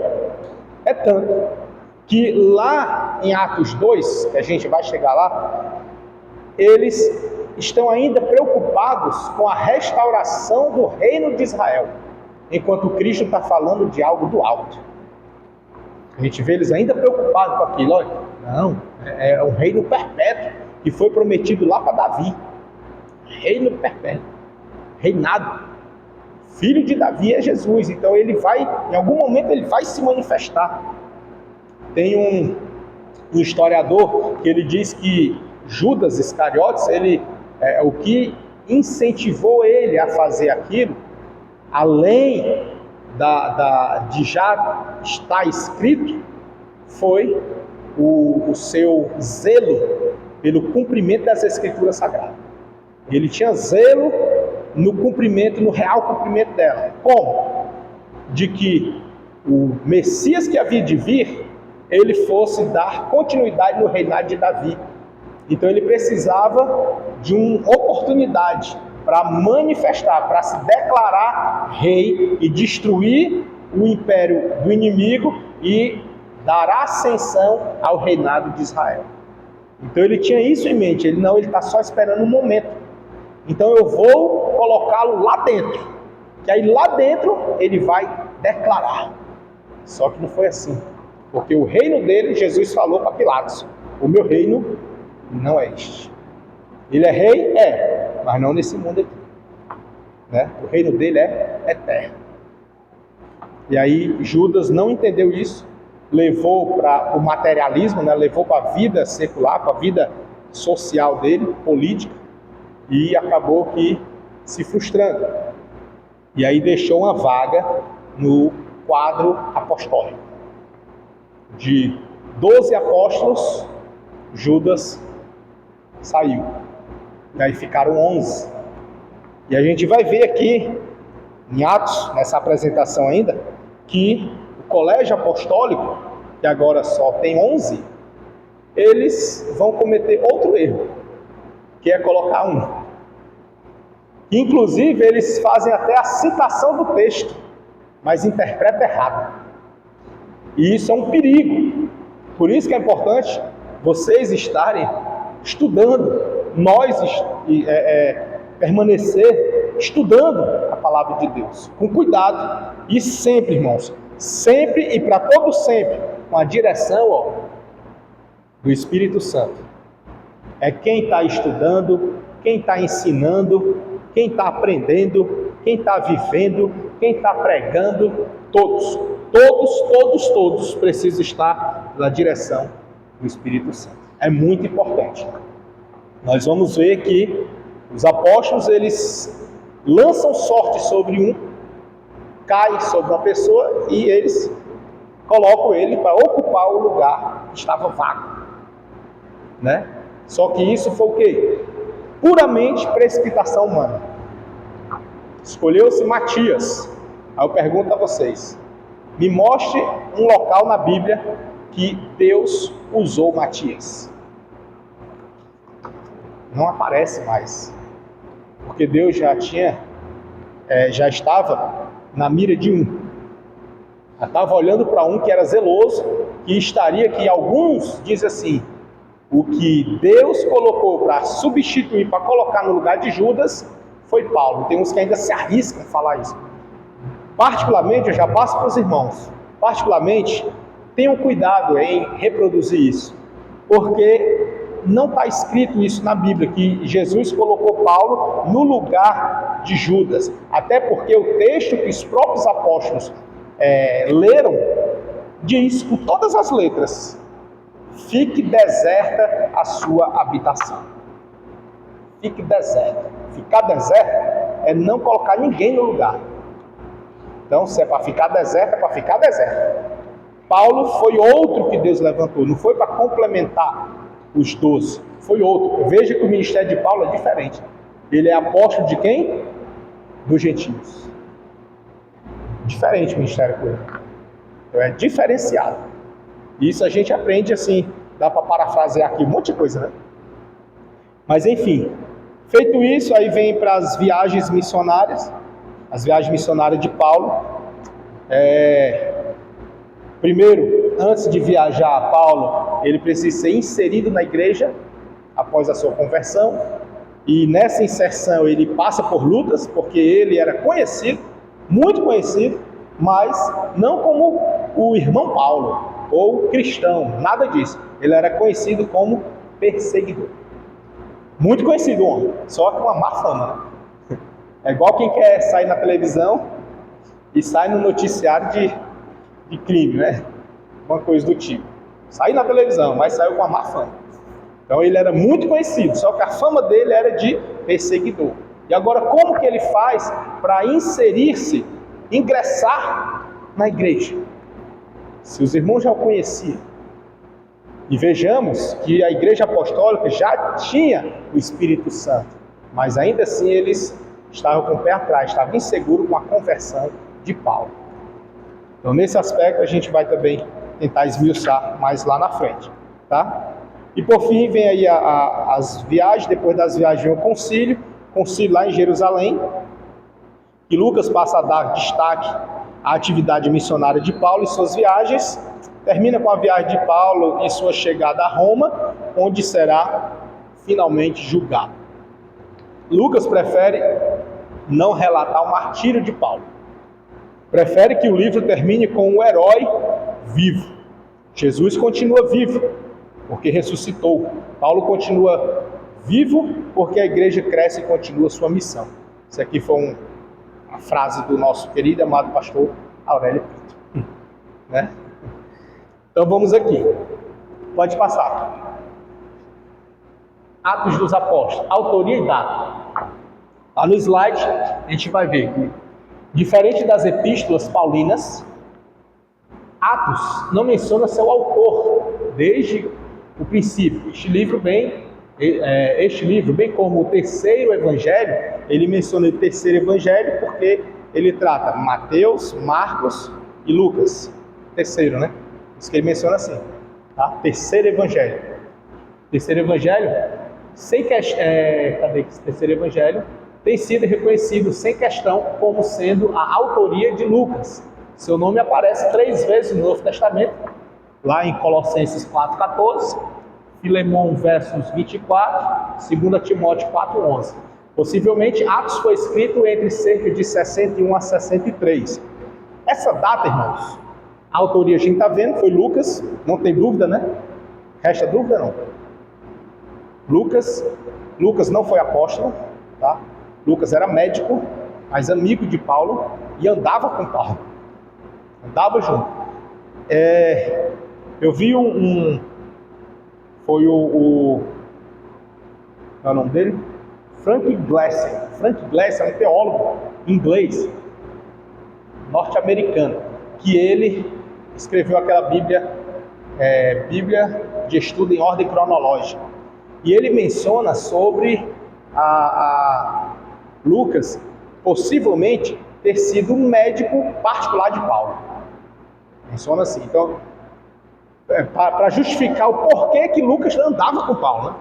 que lá em Atos 2, que a gente vai chegar lá, eles estão ainda preocupados com a restauração do reino de Israel, enquanto Cristo está falando de algo do alto. A gente vê eles ainda preocupados com aquilo. Olha, não, é um reino perpétuo que foi prometido lá para Davi. Reino perpétuo, reinado. Filho de Davi é Jesus, então ele vai, em algum momento ele vai se manifestar. Tem um historiador que ele diz que Judas Iscariotes, o que incentivou ele a fazer aquilo, além de já estar escrito, foi o seu zelo pelo cumprimento das Escrituras Sagradas. Ele tinha zelo no cumprimento, no real cumprimento dela. Como? De que o Messias que havia de vir, ele fosse dar continuidade no reinado de Davi. Então ele precisava de uma oportunidade para manifestar, para se declarar rei e destruir o império do inimigo e dar ascensão ao reinado de Israel. Então ele tinha isso em mente, ele está só esperando um momento. Então eu vou colocá-lo lá dentro, que aí lá dentro ele vai declarar. Só que não foi assim, porque o reino dele, Jesus falou para Pilatos, o meu reino não é este. Ele é rei? É, mas não nesse mundo aqui. Né? O reino dele é eterno. E aí Judas não entendeu isso, levou para o materialismo, né? Levou para a vida secular, para a vida social dele, política, e acabou que se frustrando. E aí deixou uma vaga no quadro apostólico. De 12 apóstolos, Judas saiu. E aí ficaram 11. E a gente vai ver aqui, em Atos, nessa apresentação ainda, que o colégio apostólico, que agora só tem 11, eles vão cometer outro erro, que é colocar um. Inclusive, eles fazem até a citação do texto, mas interpretam errado. E isso é um perigo. Por isso que é importante vocês estarem estudando, nós permanecer estudando a palavra de Deus, com cuidado, e sempre, irmãos, sempre e para todo sempre, com a direção do Espírito Santo. É quem está estudando, quem está ensinando, quem está aprendendo, quem está vivendo, quem está pregando, todos precisam estar na direção do Espírito Santo. É muito importante. Nós vamos ver que os apóstolos, eles lançam sorte sobre um, cai sobre uma pessoa e eles colocam ele para ocupar o lugar que estava vago, né? Só que isso foi o quê? Puramente precipitação humana. Escolheu-se Matias. Aí eu pergunto a vocês, me mostre um local na Bíblia que Deus usou Matias. Não aparece mais, porque Deus já estava na mira de um. Já estava olhando para um que era zeloso, que estaria aqui. Alguns dizem assim, o que Deus colocou para substituir, para colocar no lugar de Judas, foi Paulo. Tem uns que ainda se arriscam a falar isso. Particularmente, eu já passo para os irmãos, particularmente, tenham cuidado em reproduzir isso, porque não está escrito isso na Bíblia, que Jesus colocou Paulo no lugar de Judas, até porque o texto que os próprios apóstolos leram, diz com todas as letras, fique deserta a sua habitação. Fique deserta. Ficar deserto é não colocar ninguém no lugar. Então, se é para ficar deserto, é para ficar deserto. Paulo foi outro que Deus levantou, não foi para complementar os 12, foi outro. Veja que o ministério de Paulo é diferente. Ele é apóstolo de quem? Dos gentios. Diferente o ministério com ele. Então, é diferenciado. Isso a gente aprende assim, dá para parafrasear aqui um monte de coisa, né? Mas enfim, feito isso, aí vem para as viagens missionárias, as viagens missionárias de Paulo. Primeiro, antes de viajar, Paulo, ele precisa ser inserido na igreja após a sua conversão, e nessa inserção ele passa por lutas, porque ele era conhecido, muito conhecido, mas não como o irmão Paulo, ou cristão, nada disso. Ele era conhecido como perseguidor. Muito conhecido o homem, só com uma má fama, né? É igual quem quer sair na televisão e sai no noticiário de crime, né? Uma coisa do tipo. Saiu na televisão, mas saiu com uma má fama. Então ele era muito conhecido, só que a fama dele era de perseguidor. E agora, como que ele faz para inserir-se, ingressar na igreja? Se os irmãos já o conheciam, e vejamos que a igreja apostólica já tinha o Espírito Santo. Mas ainda assim eles estavam com o pé atrás, estavam inseguros com a conversão de Paulo. Então nesse aspecto a gente vai também tentar esmiuçar mais lá na frente, tá? E por fim vem aí as viagens. Depois das viagens vem o concílio lá em Jerusalém, e Lucas passa a dar destaque à atividade missionária de Paulo e suas viagens. Termina com a viagem de Paulo e sua chegada a Roma, onde será finalmente julgado. Lucas prefere não relatar o martírio de Paulo. Prefere que o livro termine com o herói vivo. Jesus continua vivo, porque ressuscitou. Paulo continua vivo, porque a igreja cresce e continua sua missão. Isso aqui foi uma frase do nosso querido amado pastor Aurélio Pinto. Né? Então vamos aqui. Pode passar. Atos dos Apóstolos, autoria e data. Lá no slide a gente vai ver que, diferente das epístolas paulinas, Atos não menciona seu autor desde o princípio. Este livro, bem como o terceiro evangelho, ele menciona o terceiro evangelho porque ele trata Mateus, Marcos e Lucas. Terceiro, né? Isso que ele menciona assim, tá? Terceiro evangelho. Terceiro evangelho, cadê esse terceiro evangelho? Tem sido reconhecido sem questão como sendo a autoria de Lucas. Seu nome aparece 3 vezes no Novo Testamento, lá em Colossenses 4,14, Filemão versos 24, 2 Timóteo 4,11. Possivelmente Atos foi escrito entre cerca de 61 a 63. Essa data, irmãos, a autoria a gente está vendo, foi Lucas, não tem dúvida, né? Resta dúvida não. Lucas não foi apóstolo, tá? Lucas era médico, mas amigo de Paulo e andava com Paulo. Andava junto. Eu vi foi qual é o nome dele? Frank Glaser. Frank Glaser é um teólogo inglês, norte-americano, que ele escreveu aquela Bíblia de estudo em ordem cronológica. E ele menciona sobre Lucas possivelmente ter sido um médico particular de Paulo. Menciona assim. Então, para justificar o porquê que Lucas andava com Paulo, né?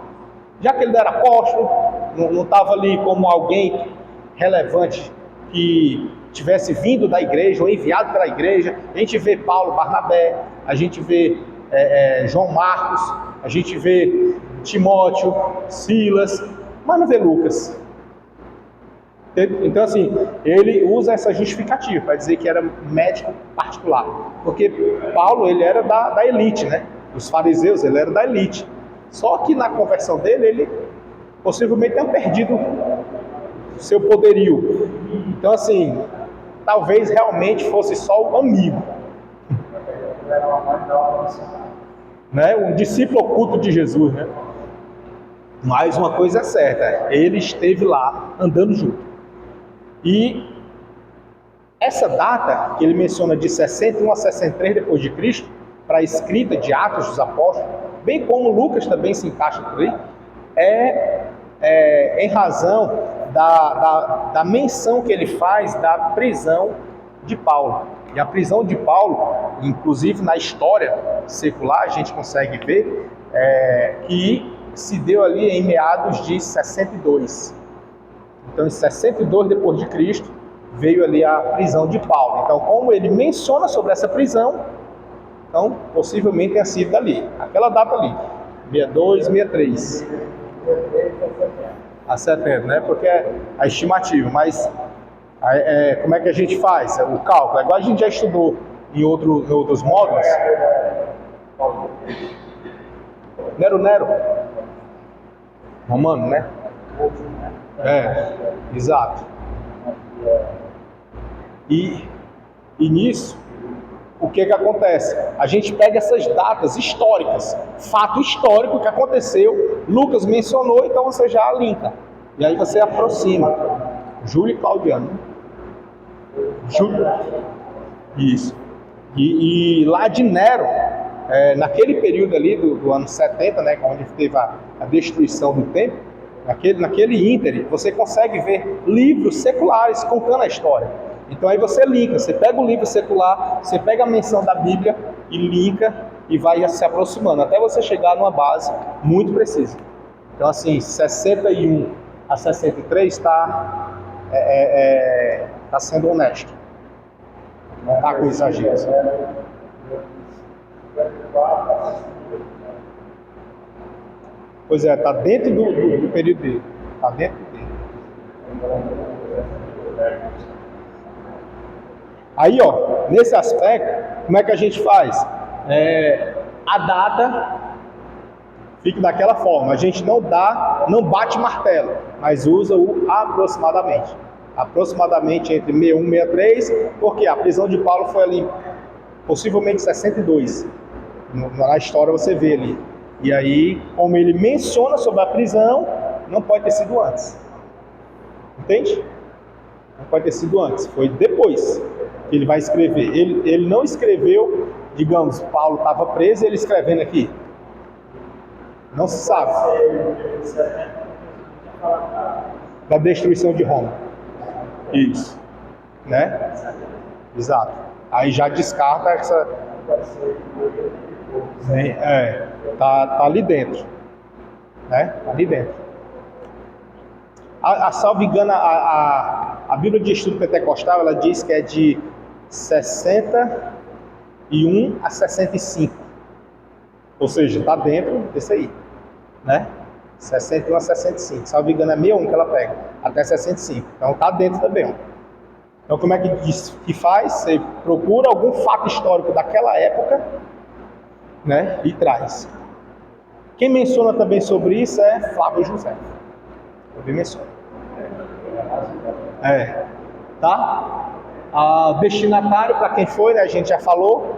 Já que ele não era apóstolo, não estava ali como alguém relevante que tivesse vindo da igreja ou enviado pela igreja. A gente vê Paulo, Barnabé, a gente vê João Marcos, a gente vê Timóteo, Silas, mas não vê Lucas. Então assim, ele usa essa justificativa para dizer que era médico particular, porque Paulo ele era da elite, né? Dos fariseus, ele era da elite. Só que na conversão dele, ele possivelmente tenha perdido seu poderio. Então assim, talvez realmente fosse só um amigo, né? Um discípulo oculto de Jesus, né? Mas uma coisa é certa, ele esteve lá andando junto. E essa data que ele menciona de 61 a 63 depois de Cristo, para a escrita de Atos dos Apóstolos, bem como Lucas também se encaixa por aí, em razão da menção que ele faz da prisão de Paulo. E a prisão de Paulo, inclusive na história secular, a gente consegue ver que se deu ali em meados de 62. Então, em 62 depois de Cristo, veio ali a prisão de Paulo. Então, como ele menciona sobre essa prisão, então, possivelmente tenha sido dali. Aquela data ali, 62, 63. A 70, né? Porque é a estimativa. Mas, como é que a gente faz? O cálculo. Igual a gente já estudou em outros módulos. Nero. Romano, né? Exato. E nisso, o que acontece? A gente pega essas datas históricas, fato histórico que aconteceu, Lucas mencionou, então você já linka. E aí você aproxima. Júlio e Claudiano. Isso. E lá de Nero, naquele período ali do ano 70, né, onde teve a destruição do templo, Naquele ínterim, você consegue ver livros seculares contando a história. Então aí você linka, você pega o livro secular, você pega a menção da Bíblia e linka e vai se aproximando, até você chegar numa base muito precisa. Então assim, 61 a 63 está sendo honesto. Não está com exageros. Pois é, está dentro do período dele. Está dentro dele. Aí, ó, nesse aspecto, como é que a gente faz? A data fica daquela forma. A gente não bate martelo, mas usa o aproximadamente. Aproximadamente entre 61 e 63, porque a prisão de Paulo foi ali, possivelmente 62. Na história você vê ali. E aí, como ele menciona sobre a prisão, não pode ter sido antes. Entende? Não pode ter sido antes. Foi depois que ele vai escrever. Ele não escreveu, digamos, Paulo estava preso e ele escrevendo aqui. Não se sabe. Da destruição de Roma. Isso. Né? Exato. Aí já descarta essa... Tá ali dentro, né? Tá ali dentro. Salvo engano, a Bíblia de Estudo Pentecostal, ela diz que é de 61 a 65. Ou seja, tá dentro desse aí, né? 61 a 65. Salvo engano, é 61 que ela pega, até 65. Então tá dentro também, ó. Então como é que faz? Você procura algum fato histórico daquela época, né, e traz. Quem menciona também sobre isso é Flávio José. Também menciona. Tá? Destinatário, para quem foi, né, a gente já falou.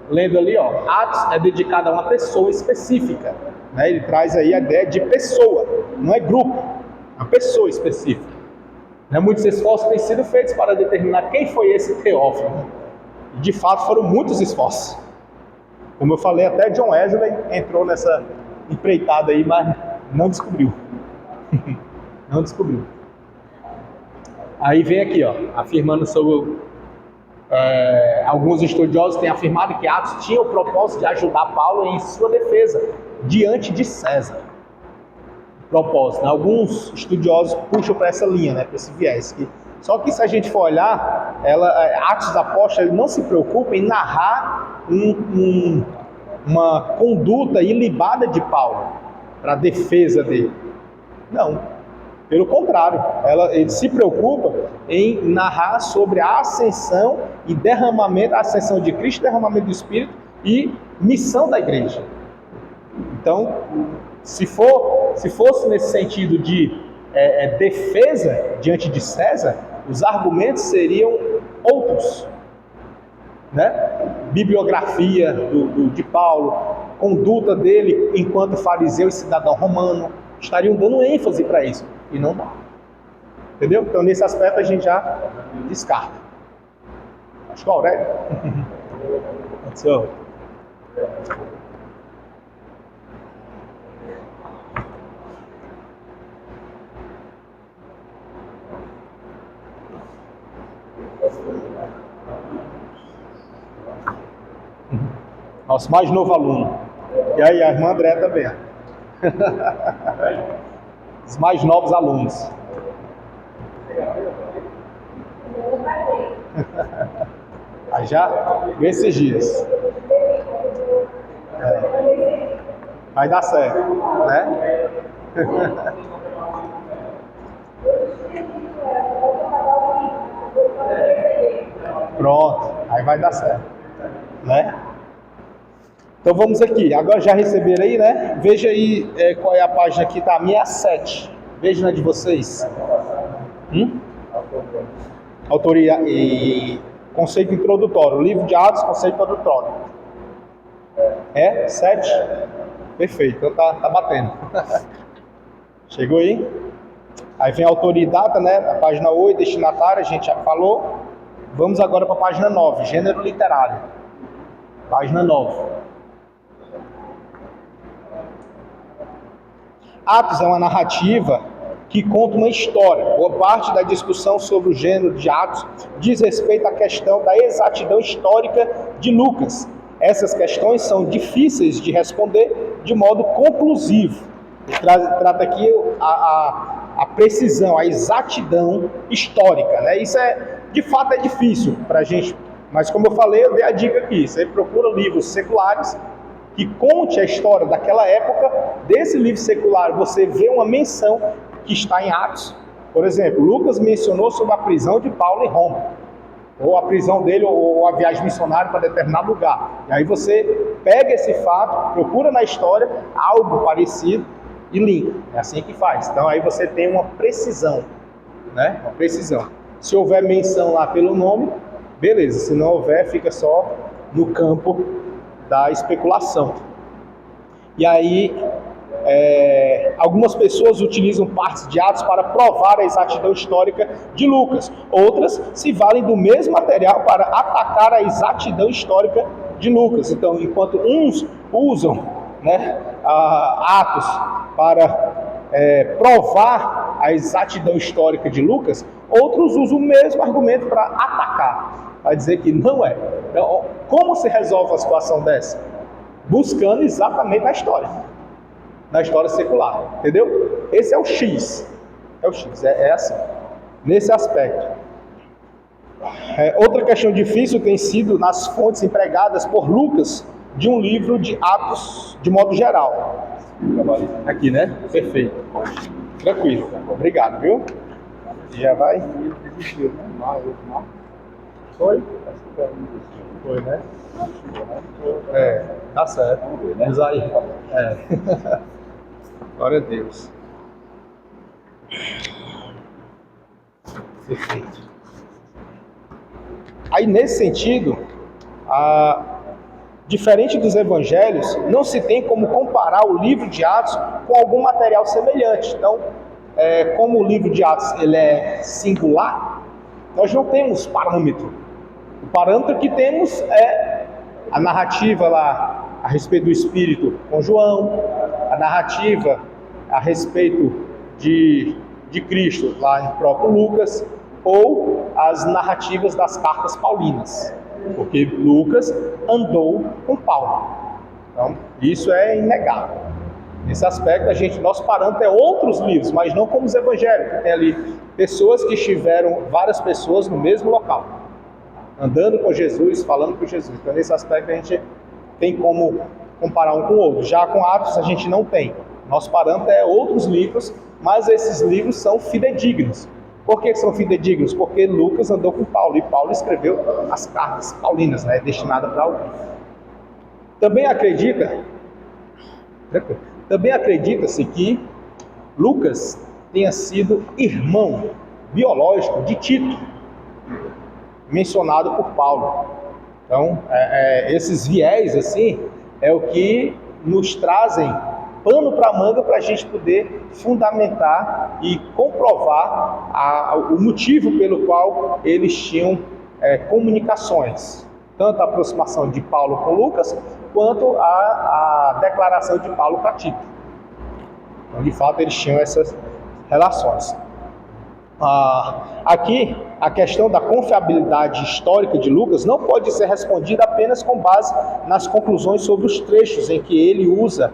Lendo ali, ó, Atos é dedicado a uma pessoa específica. Né, ele traz aí a ideia de pessoa, não é grupo, é uma pessoa específica. Né, muitos esforços têm sido feitos para determinar quem foi esse Teófilo. E de fato foram muitos esforços. Como eu falei, até John Wesley entrou nessa empreitada aí, mas não descobriu. Não descobriu. Aí vem aqui, ó, afirmando sobre... alguns estudiosos têm afirmado que Atos tinha o propósito de ajudar Paulo em sua defesa diante de César. Propósito, né? Alguns estudiosos puxam para essa linha, né, para esse viés. Só que se a gente for olhar, Atos dos Apóstolos não se preocupa em narrar uma conduta ilibada de Paulo para a defesa dele. Não, pelo contrário, ele se preocupa em narrar sobre a ascensão e derramamento, a ascensão de Cristo, derramamento do Espírito e missão da igreja. Então, se fosse nesse sentido de defesa diante de César, os argumentos seriam outros, né? Bibliografia de Paulo, conduta dele enquanto fariseu e cidadão romano, estariam dando ênfase para isso, e não dá. Entendeu? Então, nesse aspecto, a gente já descarta. Acho que o Aurélio. Nosso mais novo aluno. E aí, a irmã André também. Os mais novos alunos. Aí já, esses dias. Vai dar certo, né? Pronto, aí vai dar certo, né? Então vamos aqui, agora já receberam aí, né? Veja aí qual é a página aqui, tá? A minha é a 7. Veja na de vocês. Autoria e conceito introdutório. Livro de Atos, conceito introdutório. 7? Perfeito, então tá batendo. Chegou aí? Aí vem a autoria e data, né? A página 8, destinatário, a gente já falou. Vamos agora para a página 9, gênero literário. Página 9. Atos é uma narrativa que conta uma história. Boa parte da discussão sobre o gênero de Atos diz respeito à questão da exatidão histórica de Lucas. Essas questões são difíceis de responder de modo conclusivo. Trata aqui a precisão, a exatidão histórica, né? Isso de fato é difícil para a gente, mas como eu falei, eu dei a dica aqui. Você procura livros seculares que conte a história daquela época. Desse livro secular você vê uma menção que está em Atos. Por exemplo, Lucas mencionou sobre a prisão de Paulo em Roma, ou a prisão dele, ou a viagem missionária para determinado lugar. E aí você pega esse fato, procura na história algo parecido e linka. É assim que faz. Então aí você tem uma precisão, né? Uma precisão. Se houver menção lá pelo nome, beleza. Se não houver, fica só no campo da especulação. E aí algumas pessoas utilizam partes de Atos para provar a exatidão histórica de Lucas. Outras se valem do mesmo material para atacar a exatidão histórica de Lucas. Então, enquanto uns usam, né, Atos para provar a exatidão histórica de Lucas, outros usam o mesmo argumento para atacar, para dizer que não é. Então, como se resolve uma situação dessa? Buscando exatamente a história. Na história secular, entendeu? Esse é o X. É assim, nesse aspecto. Outra questão difícil tem sido nas fontes empregadas por Lucas de um livro de Atos, de modo geral. Aqui, né? Perfeito. Tranquilo. Obrigado, viu? Já vai? Foi? Foi, né? Tá certo. Vamos aí. Glória a Deus. Perfeito. Aí, nesse sentido, diferente dos evangelhos, não se tem como comparar o livro de Atos com algum material semelhante. Então, como o livro de Atos ele é singular, nós não temos parâmetro. O parâmetro que temos é a narrativa lá a respeito do Espírito com João, a narrativa a respeito de Cristo lá em próprio Lucas, ou as narrativas das cartas paulinas, porque Lucas andou com Paulo. Então, isso é inegável. Nesse aspecto, nosso parâmetro é outros livros, mas não como os evangelhos, que tem ali pessoas que estiveram, várias pessoas no mesmo local, andando com Jesus, falando com Jesus. Então, nesse aspecto, a gente tem como comparar um com o outro. Já com Atos, a gente não tem. Nosso parâmetro é outros livros, mas esses livros são fidedignos. Por que são fidedignos? Porque Lucas andou com Paulo, e Paulo escreveu as cartas paulinas, né, destinadas para alguém. Também acredita-se que Lucas tenha sido irmão biológico de Tito, mencionado por Paulo. Então, esses viés, assim, é o que nos trazem pano para manga para a gente poder fundamentar e comprovar o motivo pelo qual eles tinham comunicações. Tanto a aproximação de Paulo com Lucas, quanto a declaração de Paulo para Tito. Então, de fato, eles tinham essas relações. Aqui, a questão da confiabilidade histórica de Lucas não pode ser respondida apenas com base nas conclusões sobre os trechos em que ele usa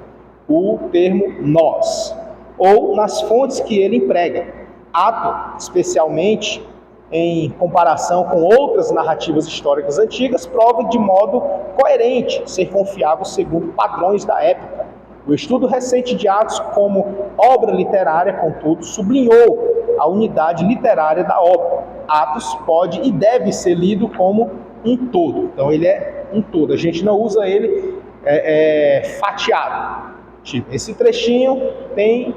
o termo nós, ou nas fontes que ele emprega. Atos, especialmente em comparação com outras narrativas históricas antigas, prova de modo coerente ser confiável segundo padrões da época. O estudo recente de Atos como obra literária, contudo, sublinhou a unidade literária da obra. Atos pode e deve ser lido como um todo. Então ele é um todo. A gente não usa ele fatiado. Tipo, esse trechinho tem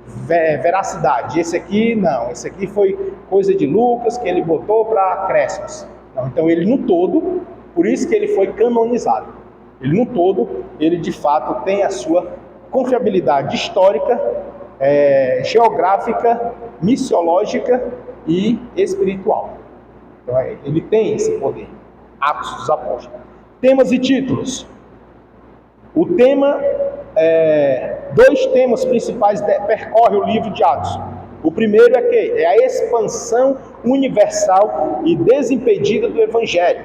veracidade. Esse aqui não. Esse aqui foi coisa de Lucas que ele botou para Crescens. Então ele no todo, por isso que ele foi canonizado. Ele no todo, ele de fato tem a sua confiabilidade histórica, geográfica, missiológica e espiritual. Então ele tem esse poder. Atos dos Apóstolos. Temas e títulos. O tema dois temas principais percorrem o livro de Atos. O primeiro é a expansão universal e desimpedida do Evangelho.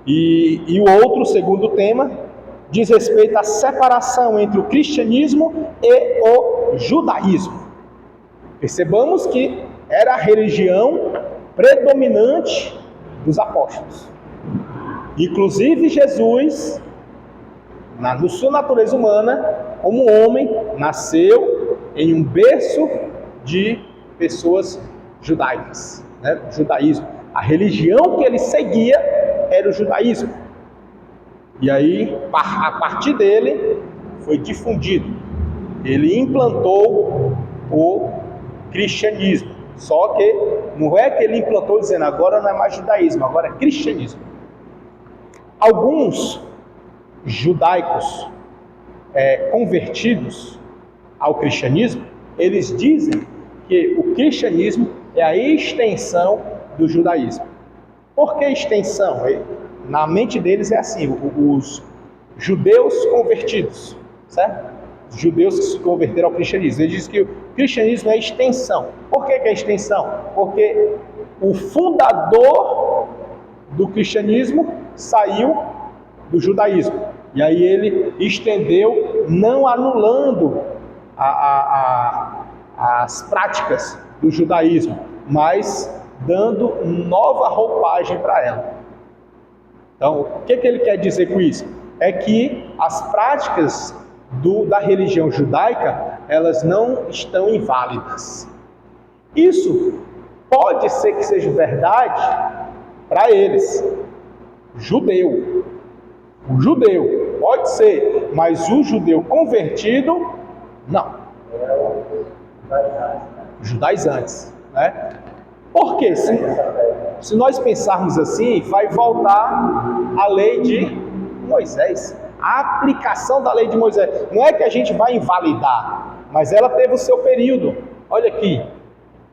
E o outro, o segundo tema, diz respeito à separação entre o cristianismo e o judaísmo. Percebamos que era a religião predominante dos apóstolos. Inclusive Jesus, na sua natureza humana, como homem, nasceu em um berço de pessoas judaicas, né? Judaísmo. A religião que ele seguia era o judaísmo. E aí, a partir dele, foi difundido. Ele implantou o cristianismo. Só que não é que ele implantou dizendo agora não é mais judaísmo, agora é cristianismo. Alguns judaicos convertidos ao cristianismo, eles dizem que o cristianismo é a extensão do judaísmo. Por que extensão? Na mente deles é assim, os judeus convertidos, certo? Os judeus que se converteram ao cristianismo. Eles dizem que o cristianismo é extensão. Por que é extensão? Porque o fundador do cristianismo saiu do judaísmo. E aí ele estendeu, não anulando as práticas do judaísmo, mas dando nova roupagem para ela. Então, o que ele quer dizer com isso? É que as práticas da religião judaica, elas não estão inválidas. Isso pode ser que seja verdade para eles. O judeu pode ser, mas o judeu convertido, não. Os judaizantes, né? Porque se nós pensarmos assim, vai voltar a lei de Moisés, a aplicação da lei de Moisés. Não é que a gente vai invalidar, mas ela teve o seu período. Olha aqui,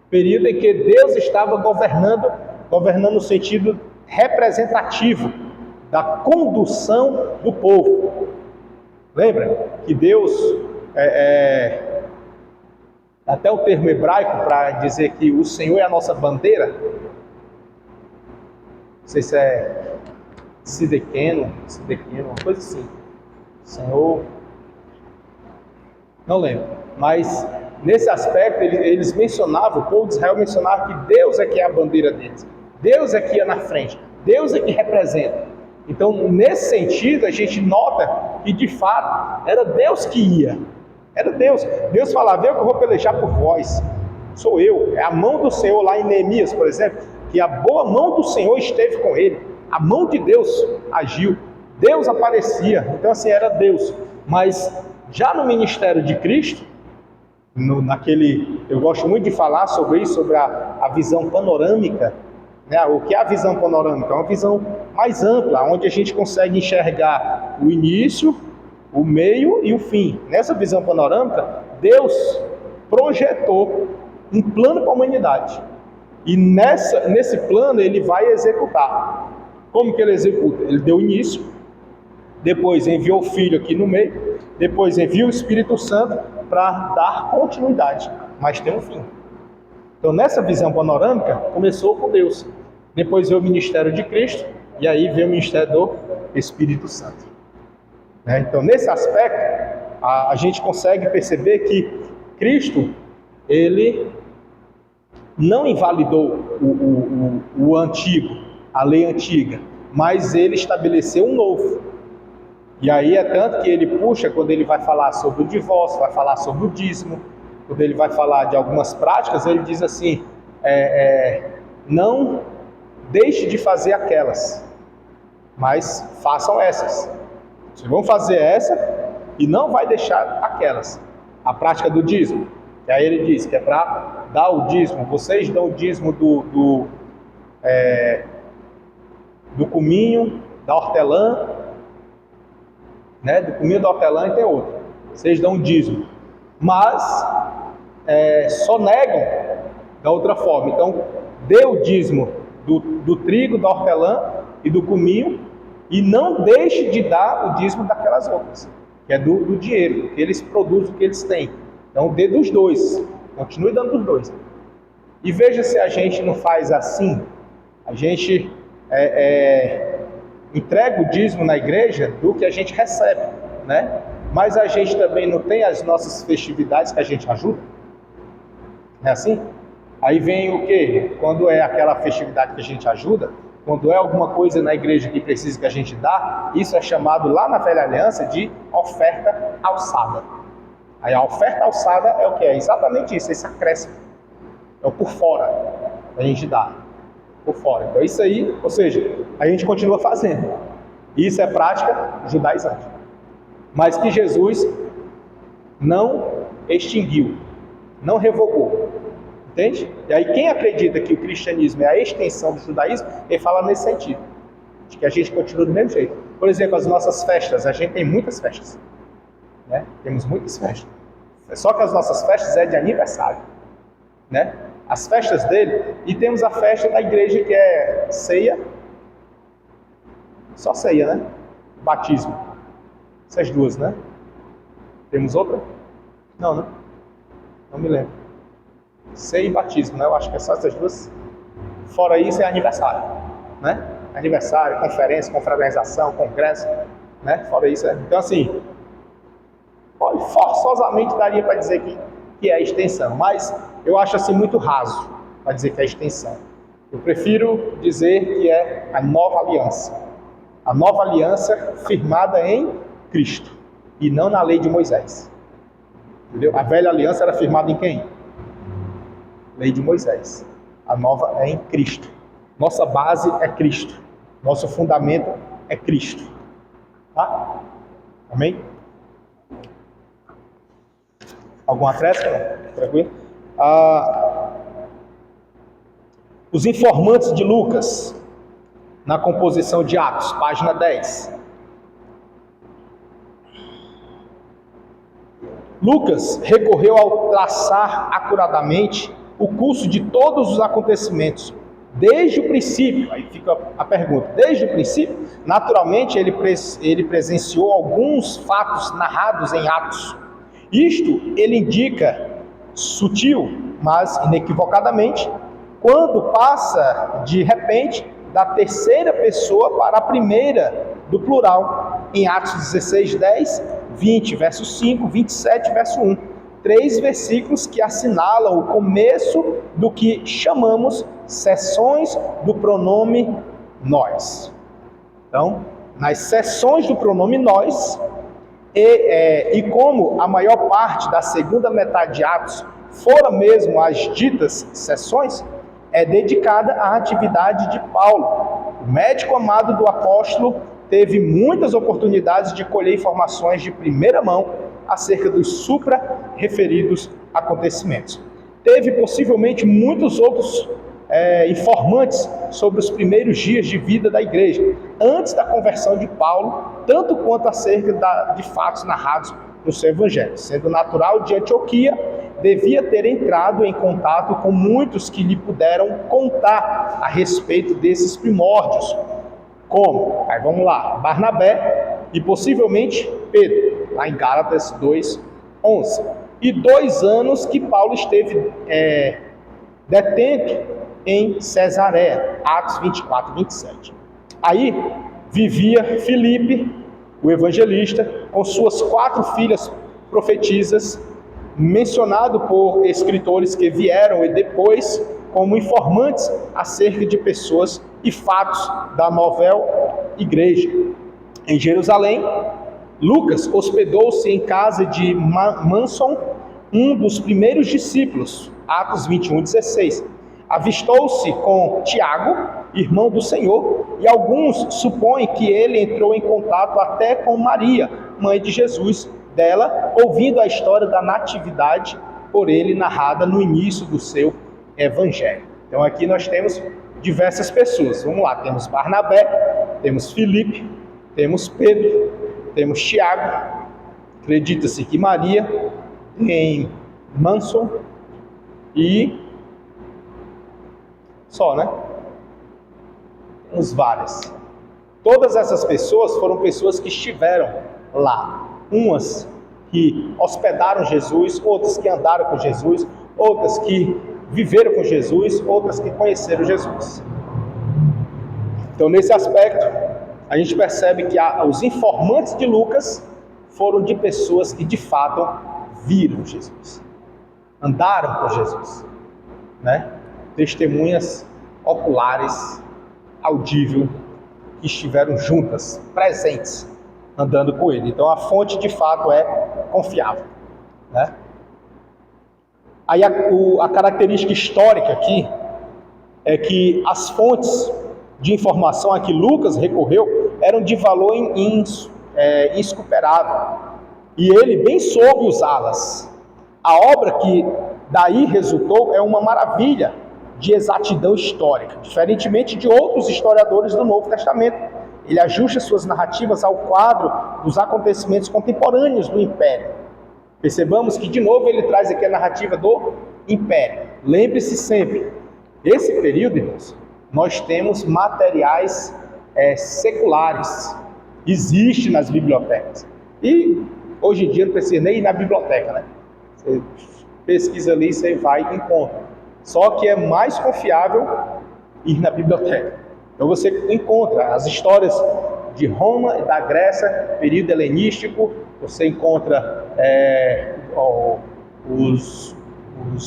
período em que Deus estava governando no sentido representativo da condução do povo. Lembra que Deus, até o termo hebraico para dizer que o Senhor é a nossa bandeira, não sei se é Sidequeno, uma coisa assim, Senhor, não lembro, mas nesse aspecto eles mencionavam, o povo de Israel mencionava que Deus é que é a bandeira deles, Deus é que ia na frente, Deus é que representa. Então, nesse sentido, a gente nota que, de fato, era Deus que ia. Era Deus. Deus falava, eu que vou pelejar por vós. Sou eu. É a mão do Senhor lá em Neemias, por exemplo, que a boa mão do Senhor esteve com ele. A mão de Deus agiu. Deus aparecia. Então, assim, era Deus. Mas, já no ministério de Cristo, eu gosto muito de falar sobre isso, sobre a visão panorâmica. O que é a visão panorâmica? É uma visão mais ampla, onde a gente consegue enxergar o início, o meio e o fim. Nessa visão panorâmica, Deus projetou um plano para a humanidade. E nesse plano ele vai executar. Como que ele executa? Ele deu início, depois enviou o Filho aqui no meio, depois enviou o Espírito Santo para dar continuidade. Mas tem um fim. Então, nessa visão panorâmica, começou com Deus. Depois veio o ministério de Cristo, e aí veio o ministério do Espírito Santo. Então, nesse aspecto, a gente consegue perceber que Cristo, ele não invalidou o antigo, a lei antiga, mas ele estabeleceu um novo. E aí é tanto que ele puxa, quando ele vai falar sobre o divórcio, vai falar sobre o dízimo, quando ele vai falar de algumas práticas, ele diz assim, não deixe de fazer aquelas, mas façam essas. Vocês vão fazer essa e não vai deixar aquelas. A prática do dízimo, que aí ele diz que é para dar o dízimo. Vocês dão o dízimo do cominho, da hortelã, né? Do cominho, da hortelã e tem outro. Vocês dão o dízimo, mas só negam da outra forma. Então, dê o dízimo do trigo, da hortelã e do cominho, e não deixe de dar o dízimo daquelas outras. que é do dinheiro, que eles produzem, o que eles têm. Então dê dos dois, continue dando dos dois. E veja se a gente não faz assim. A gente entrega o dízimo na igreja do que a gente recebe, né? Mas a gente também não tem as nossas festividades que a gente ajuda? Não é assim? Aí vem o quê? Quando é aquela festividade que a gente ajuda, quando é alguma coisa na igreja que precisa que a gente dá, isso é chamado lá na Velha Aliança de oferta alçada. Aí a oferta alçada é o que? É exatamente isso, esse acréscimo. É o por fora, a gente dá. Por fora. Então isso aí, ou seja, a gente continua fazendo. Isso é prática judaizante. Mas que Jesus não extinguiu, não revogou. Entende? E aí quem acredita que o cristianismo é a extensão do judaísmo, ele fala nesse sentido. De que a gente continua do mesmo jeito. Por exemplo, as nossas festas, a gente tem muitas festas. Né? Temos muitas festas. Só que as nossas festas é de aniversário. Né? As festas dele, e temos a festa da igreja que é ceia, só ceia, né? Batismo. Essas duas, né? Temos outra? Não, né? Não me lembro. Ceia e batismo, né? Eu acho que é só essas duas. Fora isso é aniversário, né? Aniversário, conferência, confraternização, congresso, né? Fora isso é. Então assim, forçosamente daria para dizer que é extensão, mas eu acho assim muito raso para dizer que é extensão. Eu prefiro dizer que é a nova aliança. A nova aliança firmada em Cristo e não na lei de Moisés. Entendeu? A velha aliança era firmada em quem? Lei de Moisés. A nova é em Cristo. Nossa base é Cristo. Nosso fundamento é Cristo. Tá? Amém? Algum acréscimo? Tranquilo? Os informantes de Lucas, na composição de Atos, página 10. Lucas recorreu ao traçar acuradamente o curso de todos os acontecimentos, desde o princípio. Aí fica a pergunta, desde o princípio? Naturalmente ele presenciou alguns fatos narrados em Atos. Isto ele indica, sutil, mas inequivocadamente, quando passa de repente da terceira pessoa para a primeira do plural, em Atos 16, 10, 20, verso 5, 27, verso 1. 3 versículos que assinalam o começo do que chamamos seções do pronome nós. Então, nas seções do pronome nós, e como a maior parte da segunda metade de Atos foram mesmo as ditas seções, é dedicada à atividade de Paulo. O médico amado do apóstolo teve muitas oportunidades de colher informações de primeira mão acerca dos supra-referidos acontecimentos. Teve possivelmente muitos outros informantes sobre os primeiros dias de vida da igreja, antes da conversão de Paulo, tanto quanto acerca de fatos narrados no seu evangelho. Sendo natural de Antioquia, devia ter entrado em contato com muitos que lhe puderam contar a respeito desses primórdios, como, aí vamos lá, Barnabé e possivelmente Pedro, lá em Gálatas 2:11. E 2 anos que Paulo esteve detento em Cesareia, Atos 24, 27. Aí vivia Filipe, o evangelista, com suas 4 filhas profetisas, mencionado por escritores que vieram e depois como informantes acerca de pessoas e fatos da nova igreja. Em Jerusalém, Lucas hospedou-se em casa de Mnason, um dos primeiros discípulos, Atos 21:16. Avistou-se com Tiago, irmão do Senhor, e alguns supõem que ele entrou em contato até com Maria, mãe de Jesus, dela, ouvindo a história da natividade por ele narrada no início do seu evangelho. Então aqui nós temos diversas pessoas. Vamos lá, temos Barnabé, temos Filipe, temos Pedro, temos Tiago, acredita-se que Maria, tem Mnason e só, né? Temos várias. Todas essas pessoas foram pessoas que estiveram lá. Umas que hospedaram Jesus, outras que andaram com Jesus, outras que viveram com Jesus, outras que conheceram Jesus. Então, nesse aspecto, a gente percebe que os informantes de Lucas foram de pessoas que de fato viram Jesus, andaram com Jesus, né? Testemunhas oculares, audível, que estiveram juntas, presentes, andando com ele. Então a fonte de fato é confiável, né? Aí a característica histórica aqui é que as fontes de informação a que Lucas recorreu eram de valor inscuperável, e ele bem soube usá-las. A obra que daí resultou é uma maravilha de exatidão histórica, diferentemente de outros historiadores do Novo Testamento. Ele ajusta suas narrativas ao quadro dos acontecimentos contemporâneos do Império. Percebamos que, de novo, ele traz aqui a narrativa do Império. Lembre-se sempre, esse período, irmãos, nós temos materiais seculares, existe nas bibliotecas. E hoje em dia não precisa nem ir na biblioteca, né? Você pesquisa ali, você vai e encontra. Só que é mais confiável ir na biblioteca. Então você encontra as histórias de Roma e da Grécia, período helenístico, você encontra os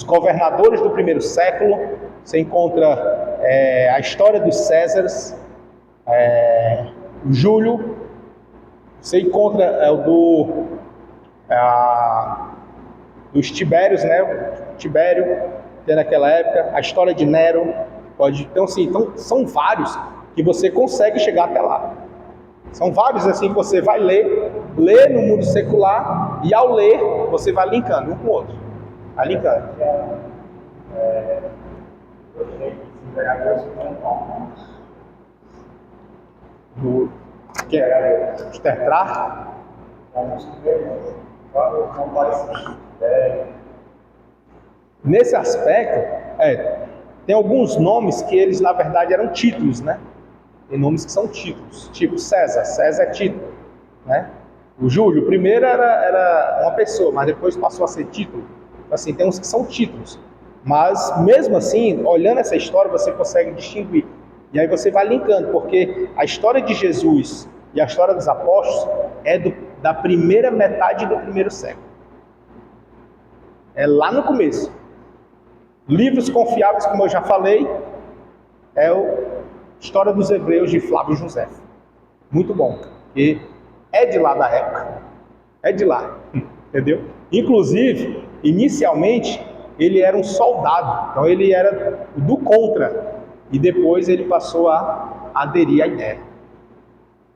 governadores do primeiro século, você encontra a história dos Césares, Júlio, você encontra dos Tibérios, né? Tibério, que naquela época, a história de Nero, então são vários que você consegue chegar até lá. São vários assim que você vai ler no mundo secular, e ao ler, você vai linkando um com o outro. Vai linkando. Os Tetrarcas? Nesse aspecto, tem alguns nomes que eles, na verdade, eram títulos, né? Tem nomes que são títulos, tipo César é título, né? O Júlio, primeiro era uma pessoa, mas depois passou a ser título. Assim, tem uns que são títulos, mas mesmo assim, olhando essa história, você consegue distinguir. E aí você vai linkando, porque a história de Jesus e a história dos apóstolos é da primeira metade do primeiro século. É lá no começo. Livros confiáveis, como eu já falei, é a História dos Hebreus, de Flávio José. Muito bom. E é de lá da época. É de lá. Entendeu? Inclusive, inicialmente, ele era um soldado. Então, ele era do contra. E depois ele passou a aderir à ideia.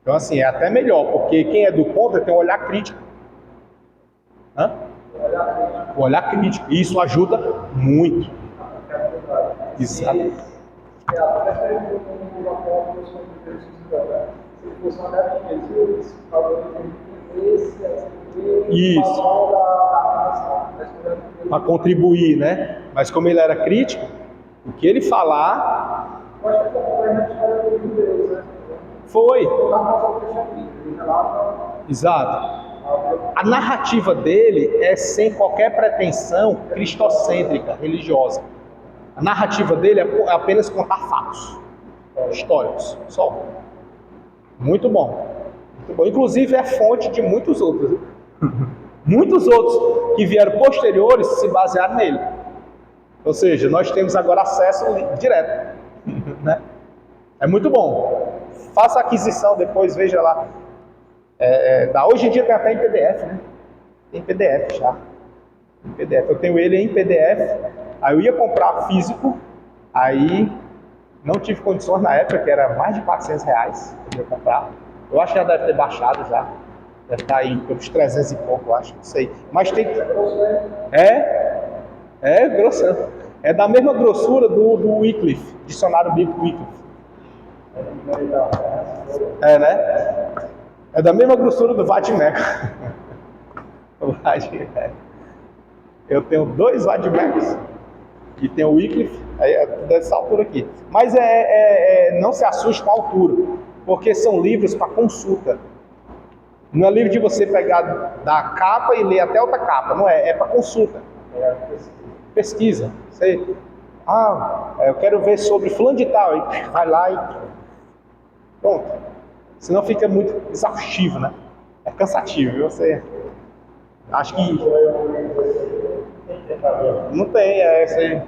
Então, assim, é até melhor, porque quem é do contra tem um olhar crítico. O olhar crítico. E isso ajuda muito. Exato. Isso. Para contribuir, né? Mas como ele era crítico, o que ele falar... Foi. Exato. A narrativa dele é sem qualquer pretensão cristocêntrica, religiosa. A narrativa dele é apenas contar fatos históricos, só. Muito bom. Muito bom. Inclusive é fonte de muitos outros. Muitos outros que vieram posteriores se basearam nele. Ou seja, nós temos agora acesso direto. Né? É muito bom. Faça a aquisição depois, veja lá. Hoje em dia tem até em PDF, né? Tem PDF já. Em PDF. Eu tenho ele em PDF. Aí eu ia comprar físico, aí não tive condições na época, que era mais de R$400 que eu ia comprar. Eu acho que já deve ter baixado já. Deve estar aí pelos 300 e pouco, eu acho, não sei. Mas tem... É grossão. É da mesma grossura do Wycliffe, dicionário bíblico Wycliffe. Né? É da mesma grossura do Vadmeco. Eu tenho 2 Vadmecos e tem o Wycliffe, dessa altura aqui. Mas não se assuste com a altura, porque são livros para consulta. Não é livro de você pegar da capa e ler até outra capa, não é. É para consulta. Pesquisa. Você, eu quero ver sobre fulano de tal. E vai lá e pronto. Senão fica muito exaustivo, né? É cansativo, viu? Você acho que não tem, você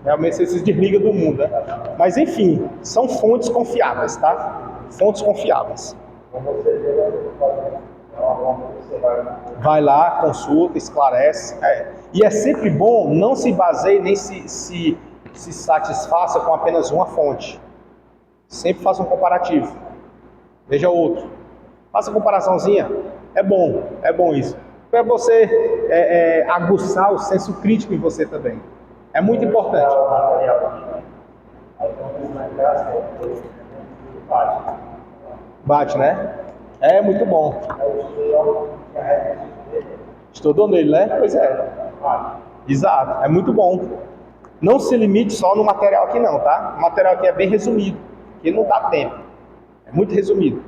realmente você se desliga do mundo, né? Mas enfim, são fontes confiáveis, tá? Fontes confiáveis. Vai lá, consulta, esclarece. E é sempre bom, não se baseie nem se satisfaça com apenas uma fonte. Sempre faça um comparativo. Veja outro. Faça uma comparaçãozinha. É bom isso. Para você aguçar o senso crítico em você também. É muito importante. Bate, né? É muito bom. Estudou nele, né? Pois é. Exato, é muito bom. Não se limite só no material aqui não, tá? O material aqui é bem resumido, porque não dá tempo. É muito resumido.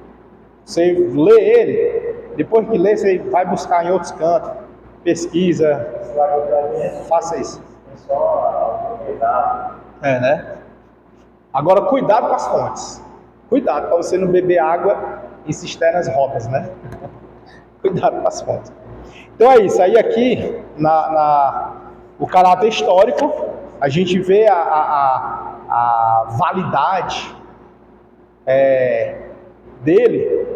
Você lê ele, depois que lê, você vai buscar em outros cantos, pesquisa, faça isso. Né? Agora, cuidado com as fontes. Cuidado para você não beber água em cisternas rotas, né? Cuidado com as fontes. Então é isso. Aí aqui, o caráter histórico, a gente vê a validade dele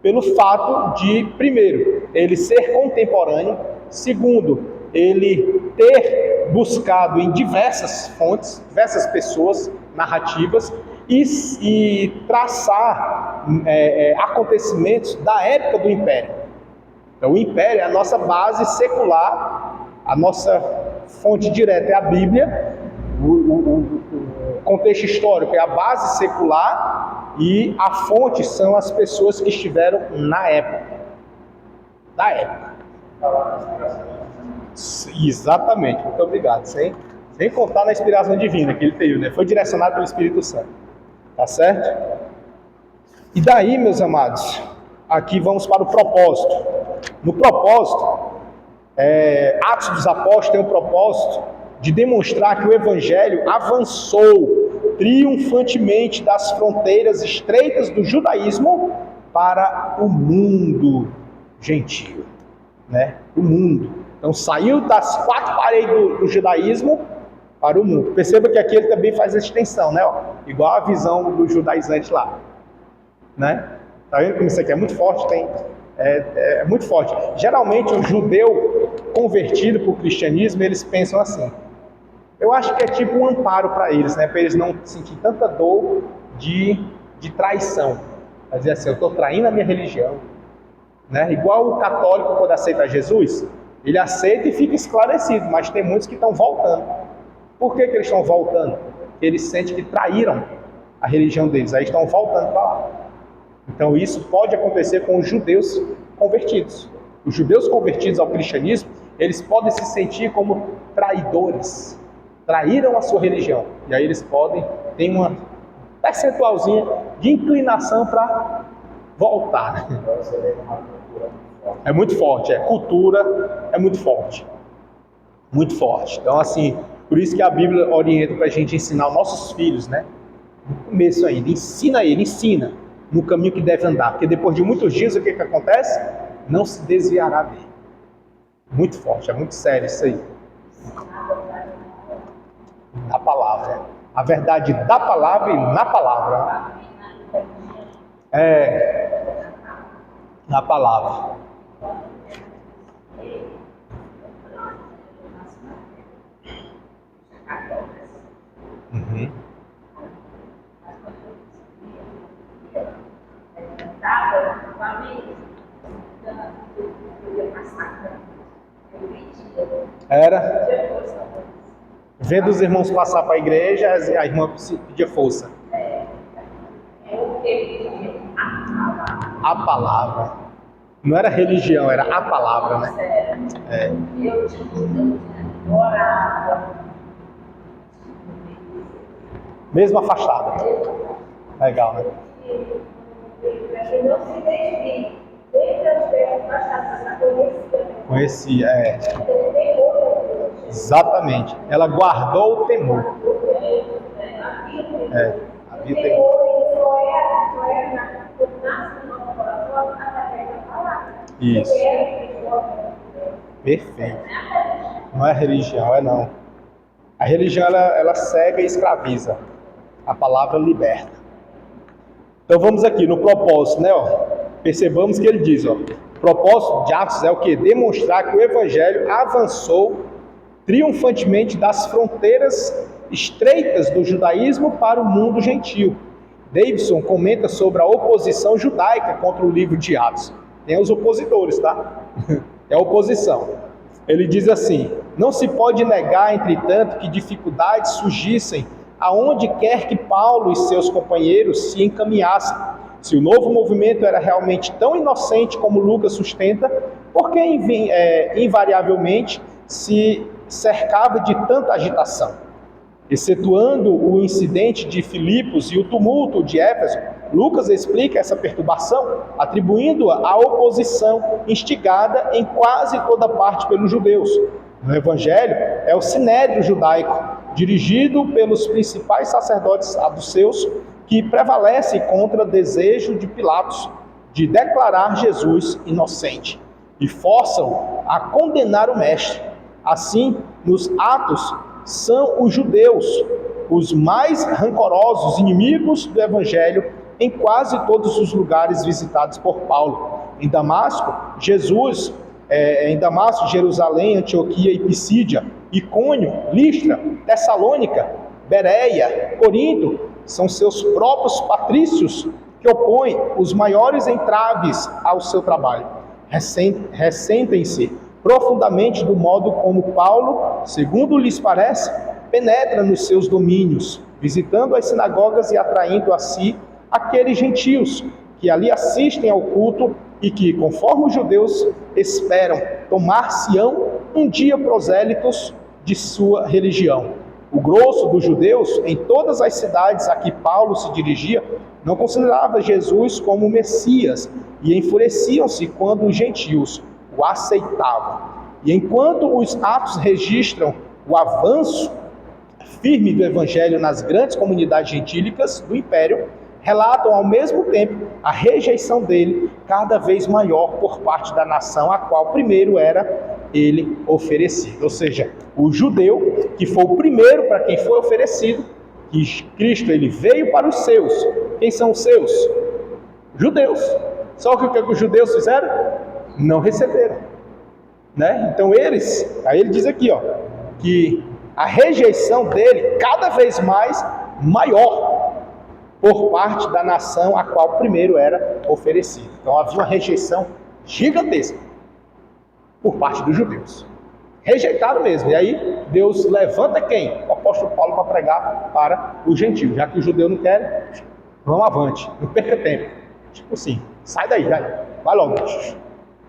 pelo fato de, primeiro, ele ser contemporâneo, segundo, ele ter buscado em diversas fontes, diversas pessoas, narrativas, e traçar acontecimentos da época do Império. Então, o Império é a nossa base secular, a nossa fonte direta é a Bíblia, o contexto histórico é a base secular e a fonte são as pessoas que estiveram na época. Da época. Exatamente, muito obrigado. Sem contar na inspiração divina que ele teve, né? Foi direcionado pelo Espírito Santo. Tá certo? E daí, meus amados, aqui vamos para o propósito. No propósito, Atos dos Apóstolos tem o propósito de demonstrar que o Evangelho avançou triunfantemente das fronteiras estreitas do judaísmo para o mundo gentil, né? O mundo. Então saiu das quatro paredes do judaísmo para o mundo. Perceba que aqui ele também faz a extensão, né? Igual a visão do judaizante lá, né? Tá vendo como isso aqui é muito forte? É muito forte. Geralmente o judeu convertido para o cristianismo, eles pensam assim. Eu acho que é tipo um amparo para eles, né? Para eles não sentir tanta dor de traição. Quer dizer assim, eu estou traindo a minha religião, né? Igual o católico quando aceita Jesus, ele aceita e fica esclarecido, mas tem muitos que estão voltando. Por que eles estão voltando? Porque eles sentem que traíram a religião deles, aí estão voltando para lá. Então isso pode acontecer com os judeus convertidos. Os judeus convertidos ao cristianismo, eles podem se sentir como traidores. Traíram a sua religião. E aí eles podem ter uma percentualzinha de inclinação para voltar. É muito forte, cultura é muito forte. Muito forte. Então assim, por isso que a Bíblia orienta para a gente ensinar os nossos filhos, né? No começo ainda, ensina no caminho que deve andar, porque depois de muitos dias o que acontece? Não se desviará dele. Muito forte, é muito sério isso aí. Da palavra. A verdade da palavra e na palavra. Na palavra. Uhum. Era. Vendo os irmãos passar para a igreja, a irmã pedia força. A palavra. Não era religião, era a palavra, né? Mesmo afastada. Legal, né? Conhecia, exatamente. Ela guardou o temor. Havia temor. Isso. Perfeito. Não é religião, não. A religião, ela cega e escraviza. A palavra liberta. Então vamos aqui no propósito, né? Percebamos que ele diz, o propósito de Atos é o quê? Demonstrar que o Evangelho avançou triunfantemente das fronteiras estreitas do judaísmo para o mundo gentil. Davidson comenta sobre a oposição judaica contra o livro de Atos. Tem os opositores, tá? É a oposição. Ele diz assim: não se pode negar, entretanto, que dificuldades surgissem aonde quer que Paulo e seus companheiros se encaminhassem. Se o novo movimento era realmente tão inocente como Lucas sustenta, por que invariavelmente se cercava de tanta agitação? Excetuando o incidente de Filipos e o tumulto de Éfeso, Lucas explica essa perturbação, atribuindo-a à oposição instigada em quase toda parte pelos judeus. No Evangelho, é o sinédrio judaico, dirigido pelos principais sacerdotes saduceus, que prevalece contra o desejo de Pilatos de declarar Jesus inocente, e forçam a condenar o mestre. Assim, nos Atos, são os judeus os mais rancorosos inimigos do Evangelho em quase todos os lugares visitados por Paulo. Em Damasco, Jerusalém, Antioquia e Pisídia, Icônio, Listra, Tessalônica, Bereia, Corinto, são seus próprios patrícios que opõem os maiores entraves ao seu trabalho. Ressentem-se profundamente do modo como Paulo, segundo lhes parece, penetra nos seus domínios, visitando as sinagogas e atraindo a si aqueles gentios que ali assistem ao culto e que, conforme os judeus, esperam tomar-se-ão um dia prosélitos de sua religião. O grosso dos judeus, em todas as cidades a que Paulo se dirigia, não considerava Jesus como Messias e enfureciam-se quando os gentios o aceitavam. E enquanto os Atos registram o avanço firme do Evangelho nas grandes comunidades gentílicas do Império, relatam ao mesmo tempo a rejeição dele cada vez maior por parte da nação a qual primeiro era ele oferecido. Ou seja, o judeu, que foi o primeiro para quem foi oferecido, que Cristo ele veio para os seus. Quem são os seus? Judeus. Só que o que os judeus fizeram? Não receberam. Né? Então aí ele diz aqui, que a rejeição dele cada vez mais maior por parte da nação a qual primeiro era oferecido. Então havia uma rejeição gigantesca por parte dos judeus. Rejeitaram mesmo. E aí Deus levanta quem? O apóstolo Paulo para pregar para os gentios. Já que os judeus não querem, vamos avante, não perca tempo. Tipo assim, sai daí, vai logo.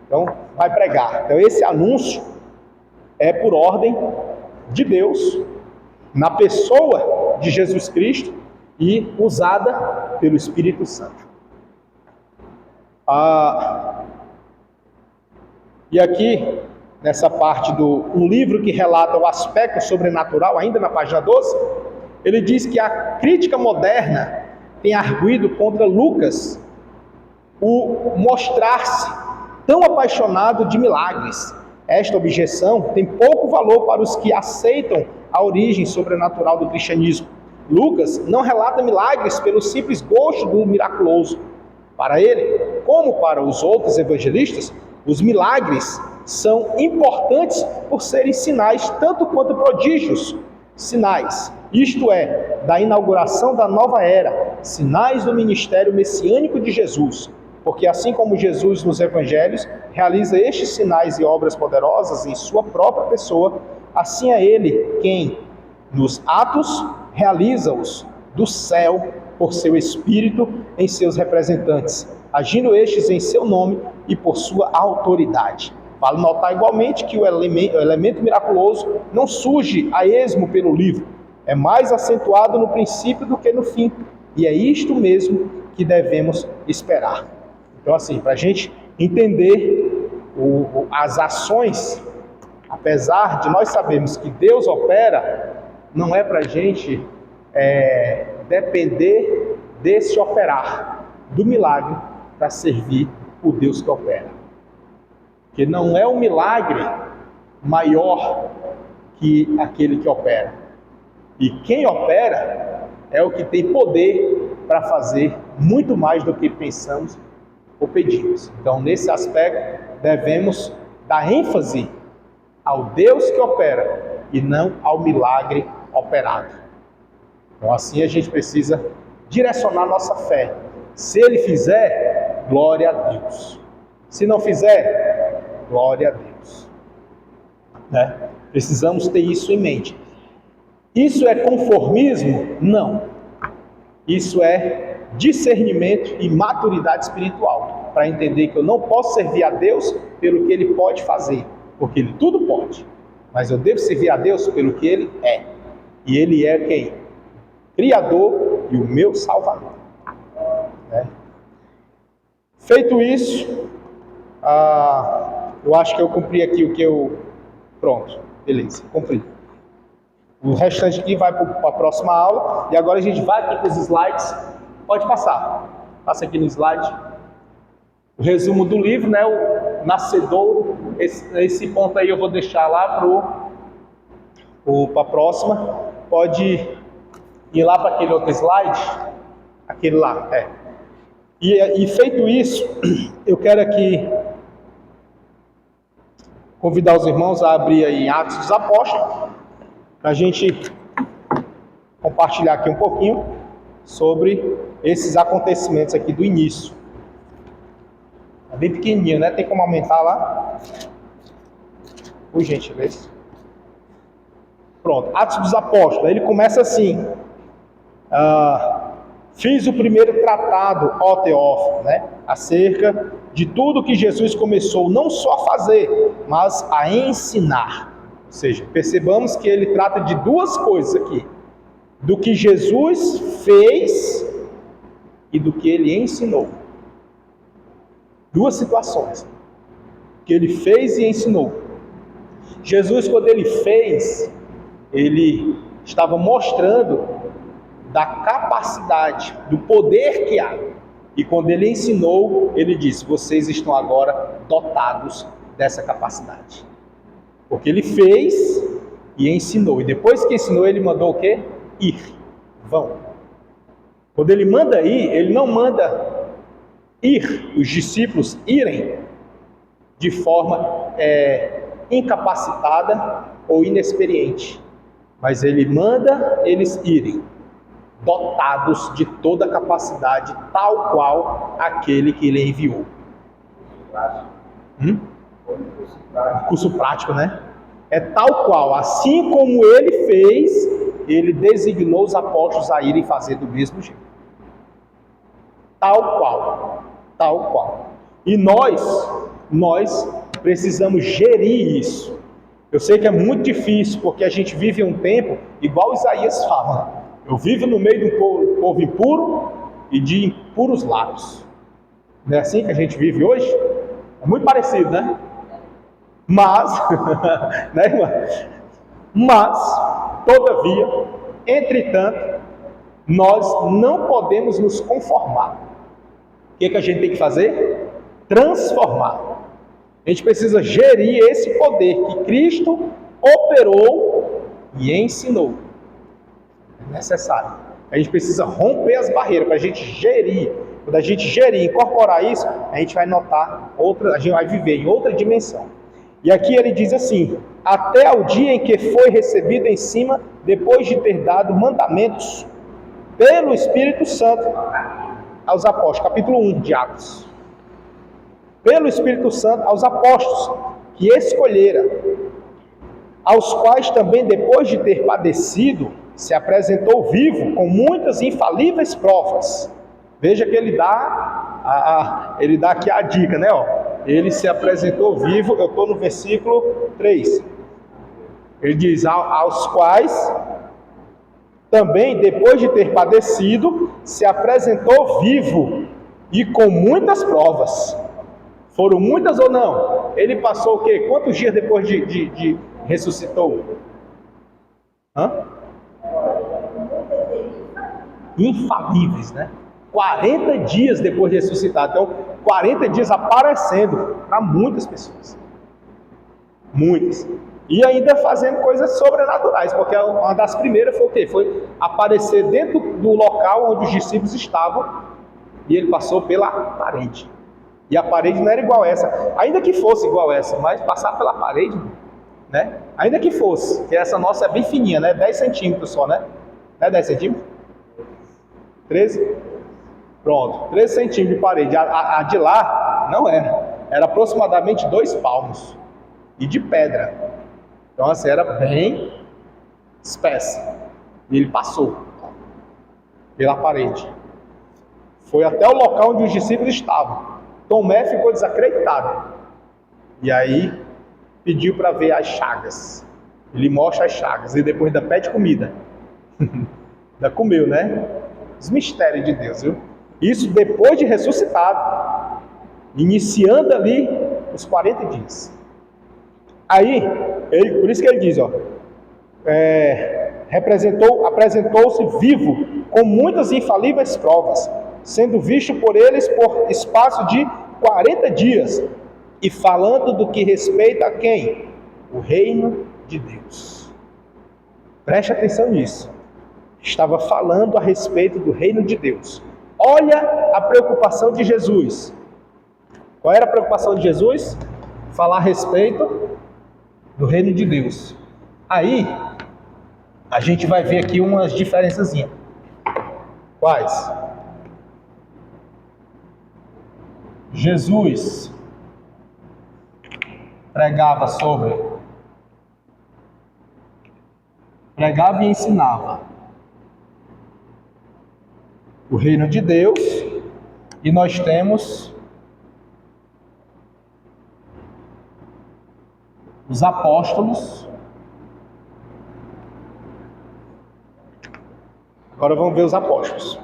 Então vai pregar. Então esse anúncio é por ordem de Deus, na pessoa de Jesus Cristo e usada pelo Espírito Santo. E aqui, nessa parte um livro que relata o aspecto sobrenatural, ainda na página 12, ele diz que a crítica moderna tem arguido contra Lucas o mostrar-se tão apaixonado de milagres. Esta objeção tem pouco valor para os que aceitam a origem sobrenatural do cristianismo. Lucas não relata milagres pelo simples gosto do miraculoso. Para ele, como para os outros evangelistas, os milagres são importantes por serem sinais tanto quanto prodígios. Sinais, isto é, da inauguração da nova era, sinais do ministério messiânico de Jesus. Porque assim como Jesus nos evangelhos realiza estes sinais e obras poderosas em sua própria pessoa, assim é ele quem, nos Atos, realiza-os do céu por seu Espírito em seus representantes, agindo estes em seu nome e por sua autoridade. Vale notar igualmente que o elemento miraculoso não surge a esmo pelo livro, é mais acentuado no princípio do que no fim, e é isto mesmo que devemos esperar. Então assim, para a gente entender as ações, apesar de nós sabermos que Deus opera, não é para a gente depender desse operar, do milagre, para servir o Deus que opera. Porque não é um milagre maior que aquele que opera. E quem opera é o que tem poder para fazer muito mais do que pensamos ou pedimos. Então, nesse aspecto, devemos dar ênfase ao Deus que opera e não ao milagre operado. Então, assim a gente precisa direcionar nossa fé. Se Ele fizer, glória a Deus. Se não fizer, glória a Deus. Né? Precisamos ter isso em mente. Isso é conformismo? Não. Isso é discernimento e maturidade espiritual, para entender que eu não posso servir a Deus pelo que Ele pode fazer, porque Ele tudo pode, mas eu devo servir a Deus pelo que Ele é. E Ele é quem? Criador e o meu Salvador. Né? Feito isso, eu acho que eu cumpri aqui o que eu... Pronto, beleza, cumpri. O restante aqui vai para a próxima aula. E agora a gente vai aqui para os slides. Pode passar. Passa aqui no slide. O resumo do livro, né? O Nascedouro. Esse ponto aí eu vou deixar lá para a próxima. Pode ir lá para aquele outro slide. Aquele lá, E feito isso, eu quero aqui convidar os irmãos a abrir aí Atos dos Apóstolos, para a gente compartilhar aqui um pouquinho sobre esses acontecimentos aqui do início. É bem pequenininho, né? Tem como aumentar lá? Por gentileza. Pronto, Atos dos Apóstolos. Ele começa assim: fiz o primeiro tratado, ó Teófilo, né? Acerca de tudo que Jesus começou não só a fazer, mas a ensinar. Ou seja, percebamos que ele trata de duas coisas aqui: do que Jesus fez e do que ele ensinou. Duas situações: que ele fez e ensinou. Jesus, quando ele fez, ele estava mostrando da capacidade, do poder que há. E quando ele ensinou, ele disse: vocês estão agora dotados dessa capacidade. Porque ele fez e ensinou. E depois que ensinou, ele mandou o quê? Ir. Vão. Quando ele manda ir, ele não manda ir, os discípulos irem de forma incapacitada ou inexperiente. Mas ele manda eles irem, dotados de toda a capacidade, tal qual aquele que ele enviou. Curso prático, né? É tal qual, assim como ele fez, ele designou os apóstolos a irem fazer do mesmo jeito. Tal qual, tal qual. E nós precisamos gerir isso. Eu sei que é muito difícil, porque a gente vive um tempo, igual Isaías fala: eu vivo no meio de um povo impuro e de impuros lábios. Não é assim que a gente vive hoje? É muito parecido, né? Mas, né, irmã? Mas, todavia, entretanto, nós não podemos nos conformar. O que a gente tem que fazer? Transformar. A gente precisa gerir esse poder que Cristo operou e ensinou. É necessário. A gente precisa romper as barreiras para a gente gerir. Quando a gente gerir, incorporar isso, a gente vai notar a gente vai viver em outra dimensão. E aqui ele diz assim: até ao dia em que foi recebido em cima, depois de ter dado mandamentos pelo Espírito Santo aos apóstolos. Capítulo 1 de Atos. Pelo Espírito Santo aos apóstolos que escolhera, aos quais também, depois de ter padecido, se apresentou vivo com muitas infalíveis provas. Veja que ele dá aqui a dica, né? Ele se apresentou vivo. Eu estou no versículo 3. Ele diz: aos quais também, depois de ter padecido, se apresentou vivo e com muitas provas. Foram muitas ou não? Ele passou o quê? Quantos dias depois de ressuscitou? Hã? Infalíveis, né? 40 dias depois de ressuscitar. Então, 40 dias aparecendo para muitas pessoas. Muitas. E ainda fazendo coisas sobrenaturais, porque uma das primeiras foi o quê? Foi aparecer dentro do local onde os discípulos estavam e ele passou pela parede. E a parede não era igual a essa, ainda que fosse igual a essa, mas passar pela parede, né? Ainda que fosse, que essa nossa é bem fininha, né? 10 centímetros só, né? Não é 10 centímetros? 13? Pronto, 13 centímetros de parede. A de lá não era. Era aproximadamente 2 palmos. E de pedra. Então assim, era bem espessa. E ele passou pela parede. Foi até o local onde os discípulos estavam. Tomé ficou desacreditado. E aí pediu para ver as chagas. Ele mostra as chagas. E depois ainda pede comida. Ainda comeu, né? Os mistérios de Deus, viu? Isso depois de ressuscitado. Iniciando ali os 40 dias. Aí, por isso que ele diz, ó. Apresentou-se vivo com muitas infalíveis provas, sendo visto por eles por espaço de 40 dias, e falando do que respeita a quem? O reino de Deus. Preste atenção nisso. Estava falando a respeito do reino de Deus. Olha a preocupação de Jesus. Qual era a preocupação de Jesus? Falar a respeito do reino de Deus. Aí, a gente vai ver aqui umas diferençazinhas. Quais? Jesus pregava e ensinava o reino de Deus, e nós temos os apóstolos. Agora vamos ver os apóstolos.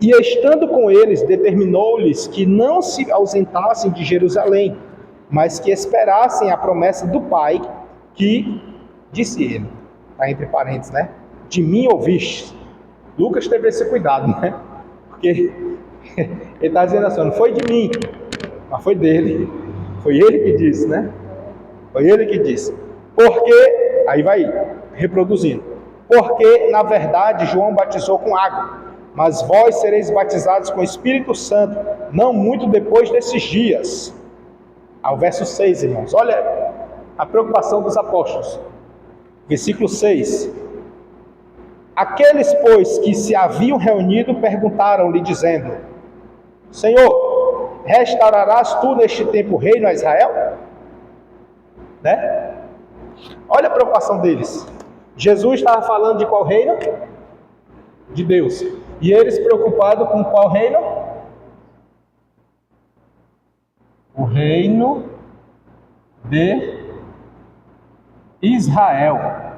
E estando com eles, determinou-lhes que não se ausentassem de Jerusalém, mas que esperassem a promessa do Pai, que, disse ele, está entre parênteses, né? De mim ouvistes. Lucas teve esse cuidado, né? Porque ele está dizendo assim, não foi de mim, mas foi dele. Foi ele que disse, né? Foi ele que disse. Porque, aí vai reproduzindo. Porque, na verdade, João batizou com água, mas vós sereis batizados com o Espírito Santo, não muito depois desses dias. Ao verso 6, irmãos. Olha a preocupação dos apóstolos. Versículo 6. Aqueles, pois, que se haviam reunido, perguntaram-lhe, dizendo: Senhor, restaurarás tu neste tempo o reino a Israel? Né? Olha a preocupação deles. Jesus estava falando de qual reino? De Deus. E eles preocupados com qual reino? O reino de Israel.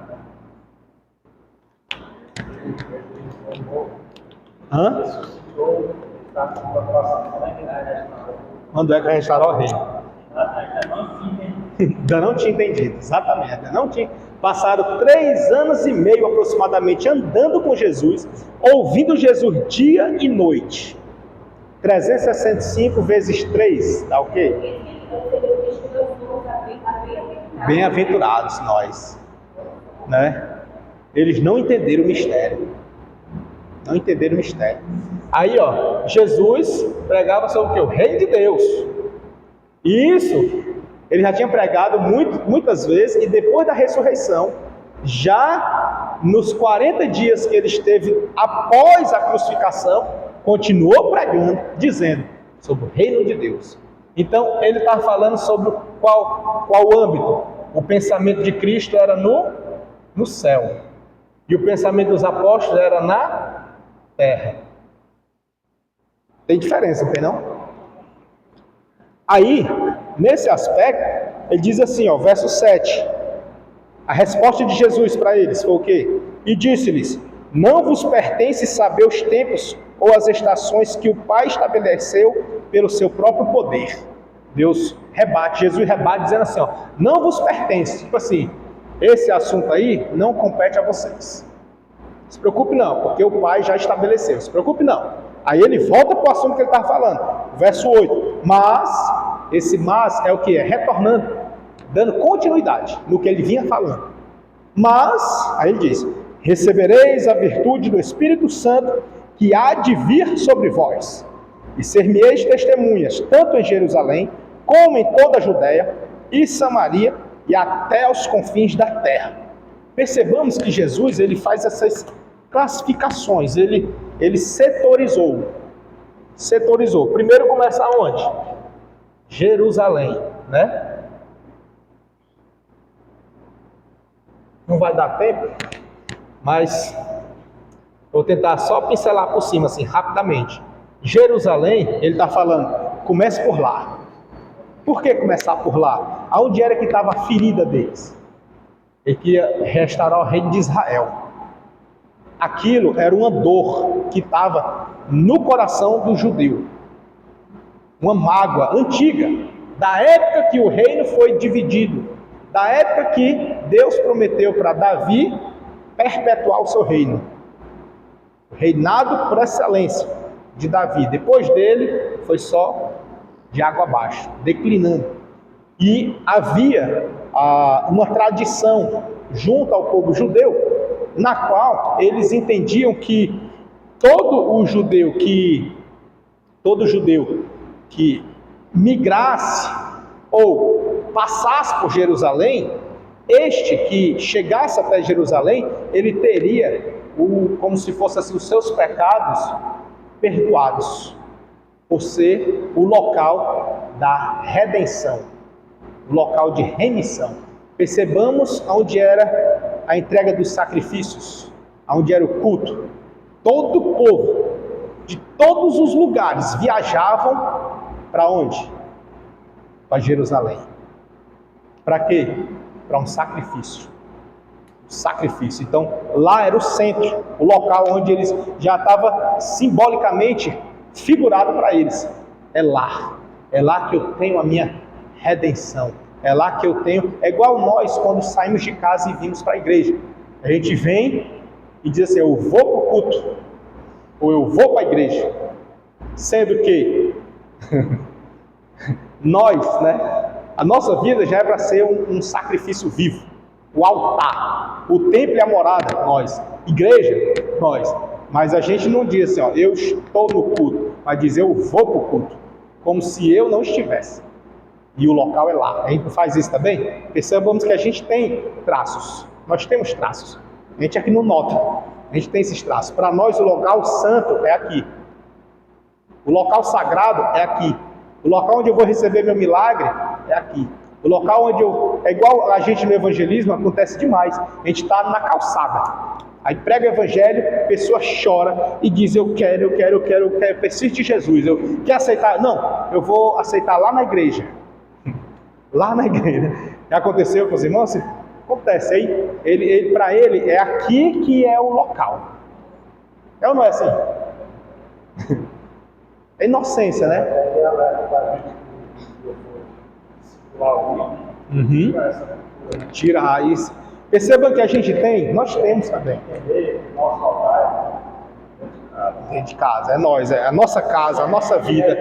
Hã? Quando é que vai restaurar o reino? Ainda não tinha entendido, exatamente. Ainda não tinha. Passaram 3 anos e meio aproximadamente andando com Jesus, ouvindo Jesus dia e noite. 365 vezes 3, dá o quê? Bem-aventurados nós, né? Eles não entenderam o mistério. Não entenderam o mistério. Aí, ó, Jesus pregava sobre o quê? O reino de Deus. E isso ele já tinha pregado muitas vezes, e depois da ressurreição, já nos 40 dias que ele esteve após a crucificação, continuou pregando, dizendo sobre o reino de Deus. Então, ele está falando sobre qual âmbito? O pensamento de Cristo era no céu. E o pensamento dos apóstolos era na terra. Tem diferença, não tem não? Aí, nesse aspecto, ele diz assim, ó, verso 7. A resposta de Jesus para eles foi o quê? E disse-lhes: não vos pertence saber os tempos ou as estações que o Pai estabeleceu pelo seu próprio poder. Deus rebate, Jesus rebate dizendo assim, ó, não vos pertence. Tipo assim, esse assunto aí não compete a vocês. Se preocupe não, porque o Pai já estabeleceu. Se preocupe não. Aí ele volta para o assunto que ele estava falando. Verso 8. Mas, esse mas é o que? É retornando, dando continuidade no que ele vinha falando. Mas, aí ele diz, recebereis a virtude do Espírito Santo que há de vir sobre vós. E ser-me-eis testemunhas, tanto em Jerusalém, como em toda a Judéia e Samaria e até aos confins da terra. Percebamos que Jesus, ele faz essas classificações, ele setorizou. Primeiro começa onde? Jerusalém, né? Não vai dar tempo, mas vou tentar só pincelar por cima, assim, rapidamente. Jerusalém, ele está falando, comece por lá. Por que começar por lá? Aonde era que estava a ferida deles? Ele queria restaurar o reino de Israel. Aquilo era uma dor que estava no coração do judeu. Uma mágoa antiga, da época que o reino foi dividido, da época que Deus prometeu para Davi perpetuar o seu reino. O reinado por excelência de Davi. Depois dele, foi só de água abaixo, declinando. E havia uma tradição junto ao povo judeu, na qual eles entendiam que todo judeu que migrasse ou passasse por Jerusalém, este que chegasse até Jerusalém, ele teria como se fosse assim, os seus pecados perdoados, por ser o local da redenção, o local de remissão. Percebamos onde era a entrega dos sacrifícios, onde era o culto. Todo o povo, de todos os lugares, viajavam para onde? Para Jerusalém. Para quê? Para um sacrifício. Sacrifício. Então, lá era o centro, o local onde eles já estava simbolicamente figurado para eles. É lá que eu tenho a minha redenção. É lá que eu tenho, é igual nós quando saímos de casa e vimos para a igreja. A gente vem e diz assim, eu vou para o culto, ou eu vou para a igreja. Sendo que nós, né, a nossa vida já é para ser um sacrifício vivo. O altar, o templo e a morada, nós. Igreja, nós. Mas a gente não diz assim, ó, eu estou no culto, mas diz eu vou para o culto, como se eu não estivesse. E o local é lá. A gente faz isso também? Percebamos que a gente tem traços. Nós temos traços. A gente aqui não nota. A gente tem esses traços. Para nós o local santo é aqui. O local sagrado é aqui. O local onde eu vou receber meu milagre é aqui. O local onde é igual a gente no evangelismo, acontece demais. A gente está na calçada. Aí prega o evangelho, a pessoa chora e diz, eu quero, persiste Jesus, eu quero aceitar. Não, eu vou aceitar lá na igreja. Lá na igreja. Já aconteceu com os irmãos? Acontece. Aí, para ele, é aqui que é o local. É ou não é assim? É inocência, né? Uhum. Tira a raiz. Percebam que a gente tem, nós temos também. Dentro de casa, é nós, é a nossa casa, a nossa vida.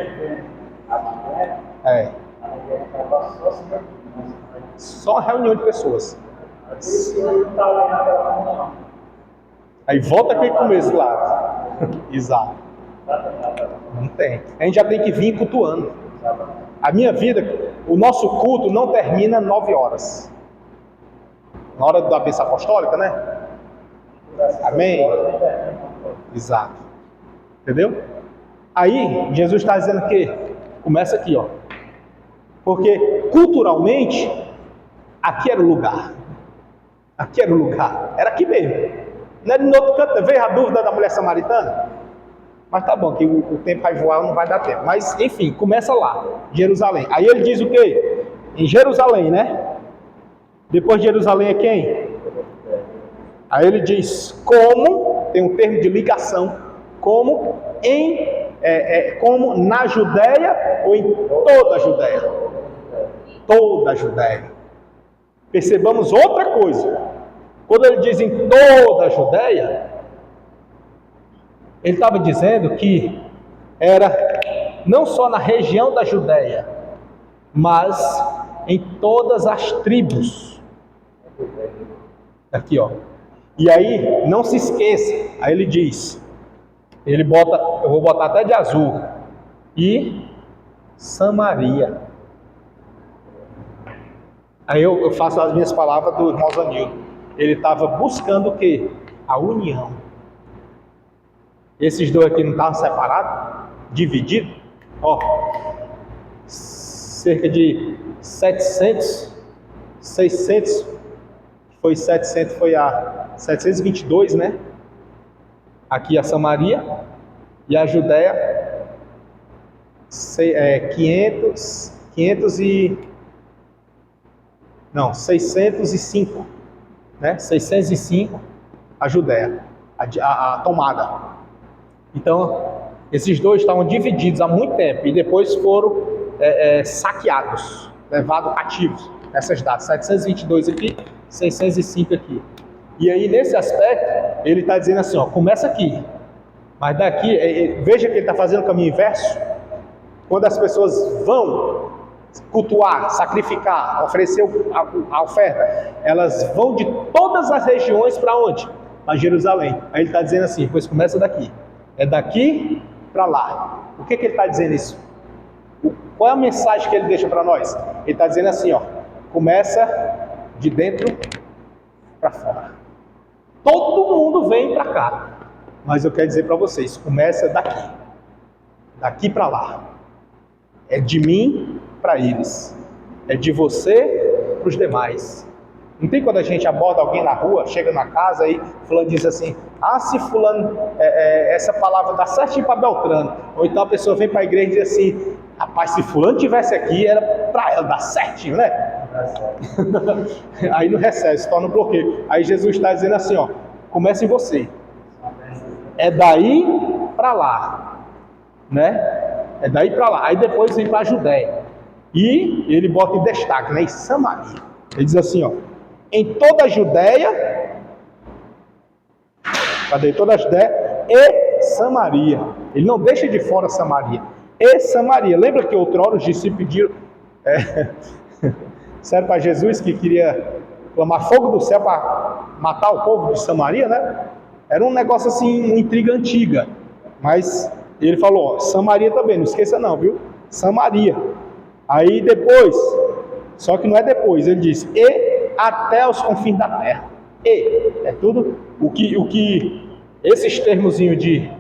É. Só reunião de pessoas. Aí volta aqui com esse lado. Exato. Não tem. A gente já tem que vir cultuando. A minha vida, o nosso culto não termina 9 horas. Na hora da bênção apostólica, né? Amém? Exato. Entendeu? Aí, Jesus está dizendo que começa aqui, ó. Porque, culturalmente, aqui era o lugar. Aqui era o lugar. Era aqui mesmo. Não era no outro canto. Veio a dúvida da mulher samaritana? Mas tá bom, que o tempo vai voar, não vai dar tempo. Mas, enfim, começa lá, Jerusalém. Aí ele diz o quê? Em Jerusalém, né? Depois de Jerusalém é quem? Aí ele diz, como, tem um termo de ligação. como como na Judéia ou em toda a Judéia? Toda a Judéia. Percebamos outra coisa. Quando ele diz em toda a Judéia, ele estava dizendo que era não só na região da Judéia, mas em todas as tribos. Aqui, ó. E aí, não se esqueça, aí ele diz, eu vou botar até de azul, e Samaria. Aí eu faço as minhas palavras do irmão Zanildo. Ele estava buscando o quê? A união. Esses dois aqui não estavam separados? Divididos? Ó, cerca de 700, 600, foi 700, foi a 722, né? Aqui a Samaria, e a Judéia, 605, né? 605, a Judéia, a tomada. Então, esses dois estavam divididos há muito tempo, e depois foram saqueados, levados cativos, essas datas, 722 aqui, 605 aqui. E aí, nesse aspecto, ele está dizendo assim, ó, começa aqui, mas daqui, veja que ele está fazendo o caminho inverso. Quando as pessoas vão cultuar, sacrificar, oferecer a oferta, elas vão de todas as regiões para onde? Para Jerusalém. Aí ele está dizendo assim, pois começa daqui. É daqui para lá. O que ele está dizendo isso? Qual é a mensagem que ele deixa para nós? Ele está dizendo assim, ó, começa de dentro para fora. Todo mundo vem para cá, mas eu quero dizer para vocês, começa daqui para lá. É de mim para eles, é de você para os demais. Não tem quando a gente aborda alguém na rua, chega na casa e fulano diz assim, se fulano, essa palavra dá certinho para Beltrano. Ou então a pessoa vem para a igreja e diz assim, rapaz, se fulano tivesse aqui, era para ela dar certinho, né? Aí não recebe, se torna um bloqueio. Aí Jesus está dizendo assim, ó, começa em você. É daí para lá, né? É daí para lá. Aí depois vem para a Judéia. E ele bota em destaque, né? Em Samaria. Ele diz assim, ó, em toda a Judéia, cadê? Toda a Judéia e Samaria. Ele não deixa de fora Samaria. E Samaria. Lembra que outrora os discípulos pediram, disseram para Jesus que queria clamar fogo do céu para matar o povo de Samaria, né? Era um negócio assim, uma intriga antiga. Mas ele falou, ó, Samaria também, não esqueça não, viu? Samaria. Aí depois, só que não é depois, ele diz, e até os confins da terra. E, é tudo o que esses termozinhos de,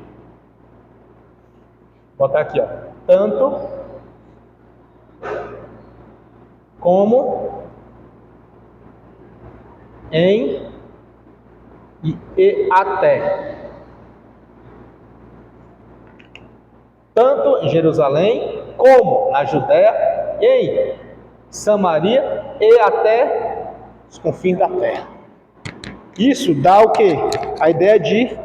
vou botar aqui, ó, tanto como em e até. Tanto em Jerusalém, como na Judéia, em Samaria e até os confins da terra. Isso dá o quê? A ideia de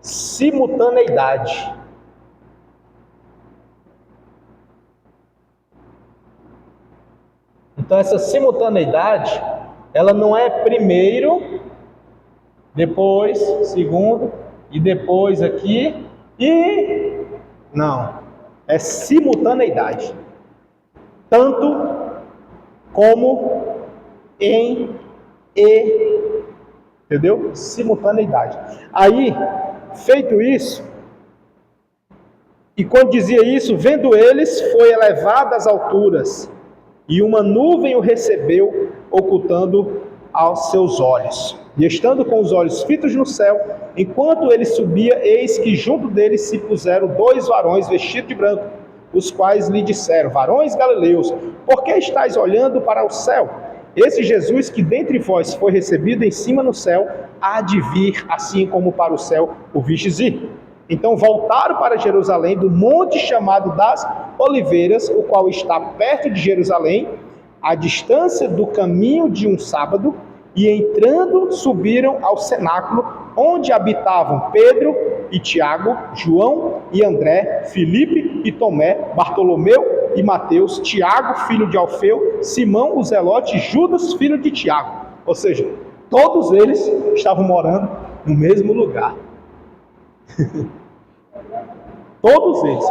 simultaneidade. Então essa simultaneidade, ela não é primeiro, depois, segundo, e depois aqui, e... não, é simultaneidade. Tanto como em e, entendeu? Simultaneidade. Aí, feito isso, e quando dizia isso, vendo eles, foi elevado às alturas, e uma nuvem o recebeu, ocultando aos seus olhos. E estando com os olhos fitos no céu, enquanto ele subia, eis que junto dele se puseram 2 varões vestidos de branco, os quais lhe disseram, varões galileus, por que estáis olhando para o céu? Esse Jesus que dentre vós foi recebido em cima no céu, há de vir, assim como para o céu o vistes ir. Então voltaram para Jerusalém, do monte chamado das Oliveiras, o qual está perto de Jerusalém, à distância do caminho de um sábado, e entrando subiram ao cenáculo, onde habitavam Pedro e Tiago, João e André, Filipe e Tomé, Bartolomeu e Mateus, Tiago, filho de Alfeu, Simão o Zelote, Judas, filho de Tiago. Ou seja, todos eles estavam morando no mesmo lugar. Todos eles.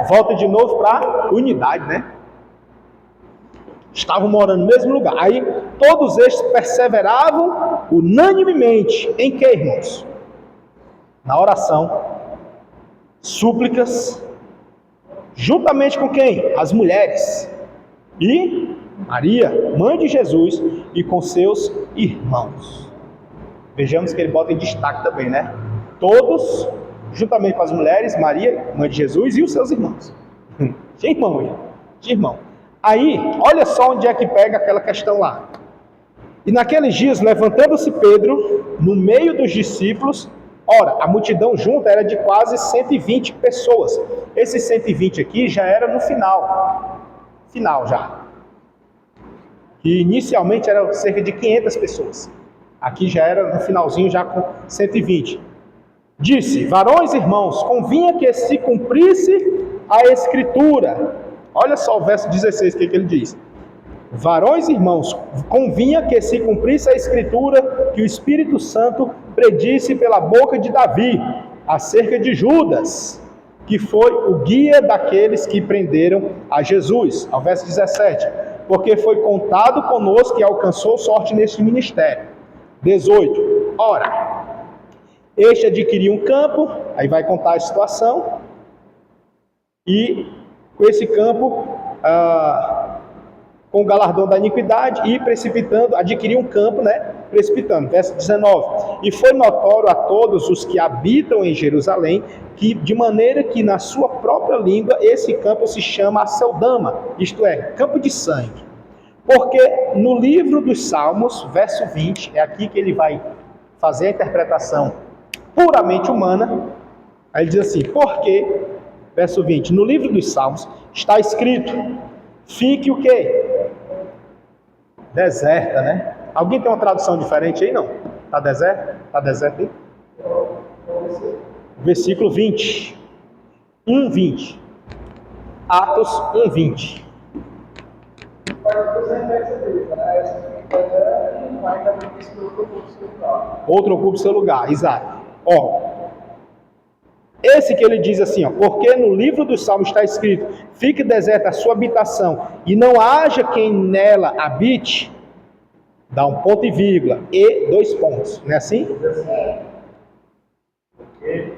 Volta de novo para unidade, né? Estavam morando no mesmo lugar. Aí todos estes perseveravam unanimemente em que, irmãos? Na oração, súplicas, juntamente com quem? As mulheres e Maria, mãe de Jesus, e com seus irmãos. Vejamos que ele bota em destaque também, né? Todos, juntamente com as mulheres, Maria, mãe de Jesus, e os seus irmãos. De irmão. Aí, olha só onde é que pega aquela questão lá. E naqueles dias, levantando-se Pedro, no meio dos discípulos, ora, a multidão junta era de quase 120 pessoas. Esses 120 aqui já era no final já. Que inicialmente eram cerca de 500 pessoas. Aqui já era no finalzinho, já com 120. Disse: varões irmãos, convinha que se cumprisse a escritura. Olha só o verso 16, o que ele diz. Varões irmãos, convinha que se cumprisse a escritura que o Espírito Santo predisse pela boca de Davi, acerca de Judas, que foi o guia daqueles que prenderam a Jesus. Ao verso 17, porque foi contado conosco e alcançou sorte neste ministério. 18, ora, este adquiriu um campo, aí vai contar a situação, e com esse campo, com o galardão da iniquidade, e precipitando, adquiriu um campo, né, precipitando, verso 19, e foi notório a todos os que habitam em Jerusalém, que de maneira que na sua própria língua, esse campo se chama Aceldama, isto é, campo de sangue, porque no livro dos Salmos, verso 20, é aqui que ele vai fazer a interpretação puramente humana, aí ele diz assim, porque, verso 20, no livro dos Salmos está escrito, fique o quê? Deserta, né? Alguém tem uma tradução diferente aí, não? Está deserto? Está deserto aí? Versículo 20. 1:20. Atos 1:20. Outro ocupa o seu lugar, exato. Ó, esse que ele diz assim, ó, porque no livro dos Salmos está escrito, fique deserta a sua habitação, e não haja quem nela habite, dá um ponto e vírgula, e 2 pontos, não é assim? Porque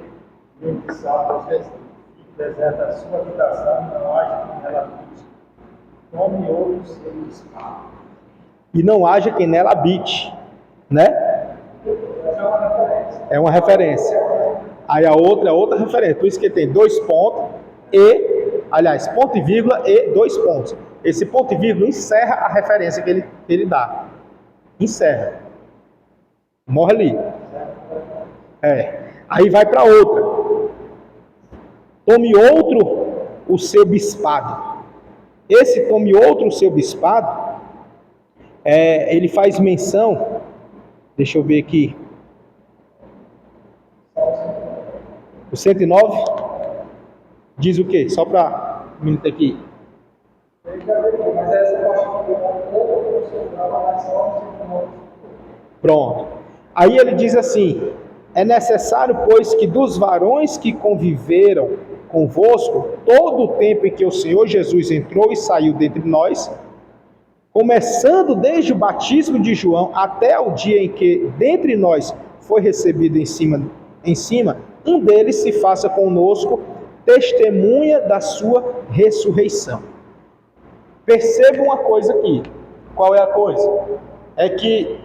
no livro dos Salmos está escrito, fique deserta a sua habitação, e não haja quem nela habite, tome outro seu espaço. E não haja quem nela habite, né? É uma referência. Aí a outra é outra referência. Por isso que tem 2 pontos e, aliás, ponto e vírgula e 2 pontos. Esse ponto e vírgula encerra a referência que ele dá. Encerra. Morre ali. Aí vai para outra. Tome outro o seu bispado. Esse tome outro o seu bispado, ele faz menção, deixa eu ver aqui, o 109 diz o quê? Só para um minuto aqui. Pronto. Aí ele diz assim, é necessário, pois, que dos varões que conviveram convosco, todo o tempo em que o Senhor Jesus entrou e saiu dentre nós, começando desde o batismo de João até o dia em que dentre nós foi recebido em cima, um deles se faça conosco testemunha da sua ressurreição. Perceba uma coisa aqui. Qual é a coisa? É que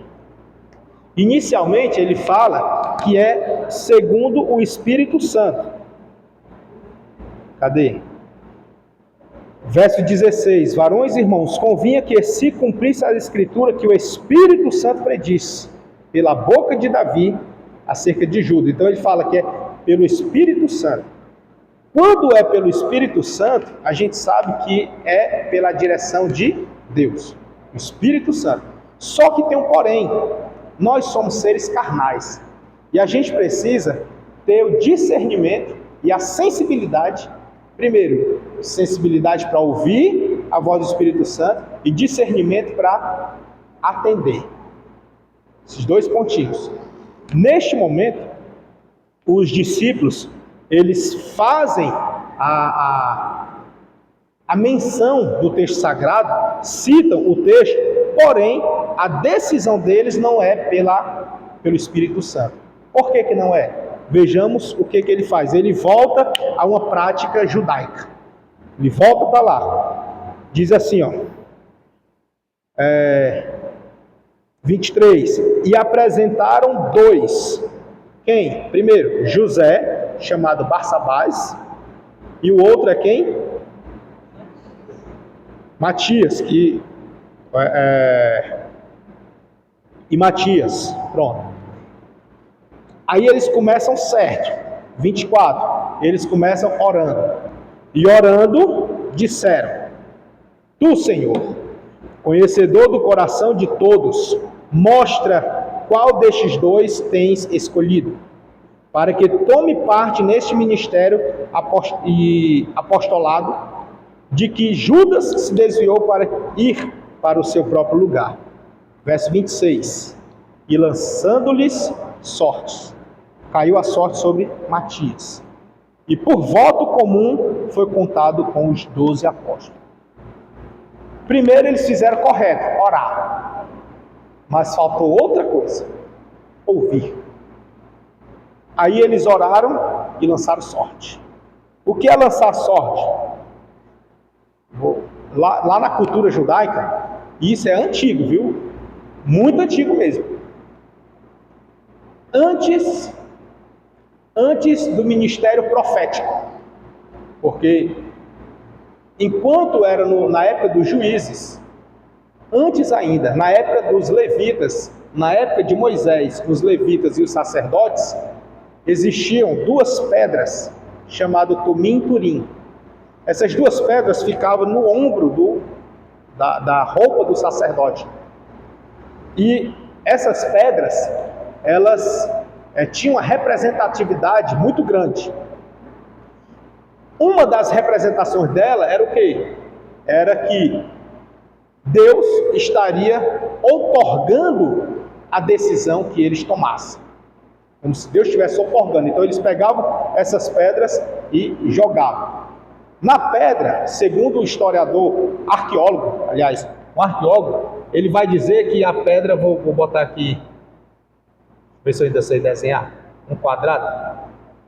inicialmente ele fala que é segundo o Espírito Santo. Cadê? Verso 16, varões irmãos, convinha que se cumprisse a escritura que o Espírito Santo predisse pela boca de Davi acerca de Judas. Então ele fala que é pelo Espírito Santo. Quando é pelo Espírito Santo, a gente sabe que é pela direção de Deus, o Espírito Santo. Só que tem um porém. nós somos seres carnais. E a gente precisa ter o discernimento e a sensibilidade. Primeiro, sensibilidade para ouvir a voz do Espírito Santo e discernimento para atender. Esses dois pontinhos. Neste momento, os discípulos, eles fazem a menção do texto sagrado, citam o texto, porém, a decisão deles não é pelo Espírito Santo. Por que não é? Vejamos o que ele faz. Ele volta a uma prática judaica. Ele volta para lá. Diz assim, 23. E apresentaram dois. Quem? Primeiro, José, chamado Barsabás. E o outro é quem? Matias. E Matias. Pronto. Aí eles começam certo. 24. Eles começam orando. E orando, disseram: Tu, Senhor, conhecedor do coração de todos, mostra qual destes dois tens escolhido, para que tome parte neste ministério e apostolado, de que Judas se desviou para ir para o seu próprio lugar. Verso 26. E lançando-lhes sortes, caiu a sorte sobre Matias. E por voto comum foi contado com os 12 apóstolos. Primeiro eles fizeram correto, orar. Mas faltou outra coisa, ouvir. Aí eles oraram e lançaram sorte. O que é lançar sorte? Lá na cultura judaica, isso é antigo, viu? Muito antigo mesmo. Antes do ministério profético. Porque enquanto era na época dos juízes, antes ainda, na época dos levitas, na época de Moisés, os levitas e os sacerdotes, existiam duas pedras chamadas Tumim e Turim. Essas duas pedras ficavam no ombro da roupa do sacerdote. E essas pedras, elas tinham uma representatividade muito grande. Uma das representações dela era o quê? Era que Deus estaria outorgando a decisão que eles tomassem. Como se Deus estivesse outorgando. Então eles pegavam essas pedras e jogavam. Na pedra, segundo o historiador, arqueólogo, aliás, um arqueólogo, ele vai dizer que a pedra, vou botar aqui, ver se eu ainda sei desenhar, um quadrado,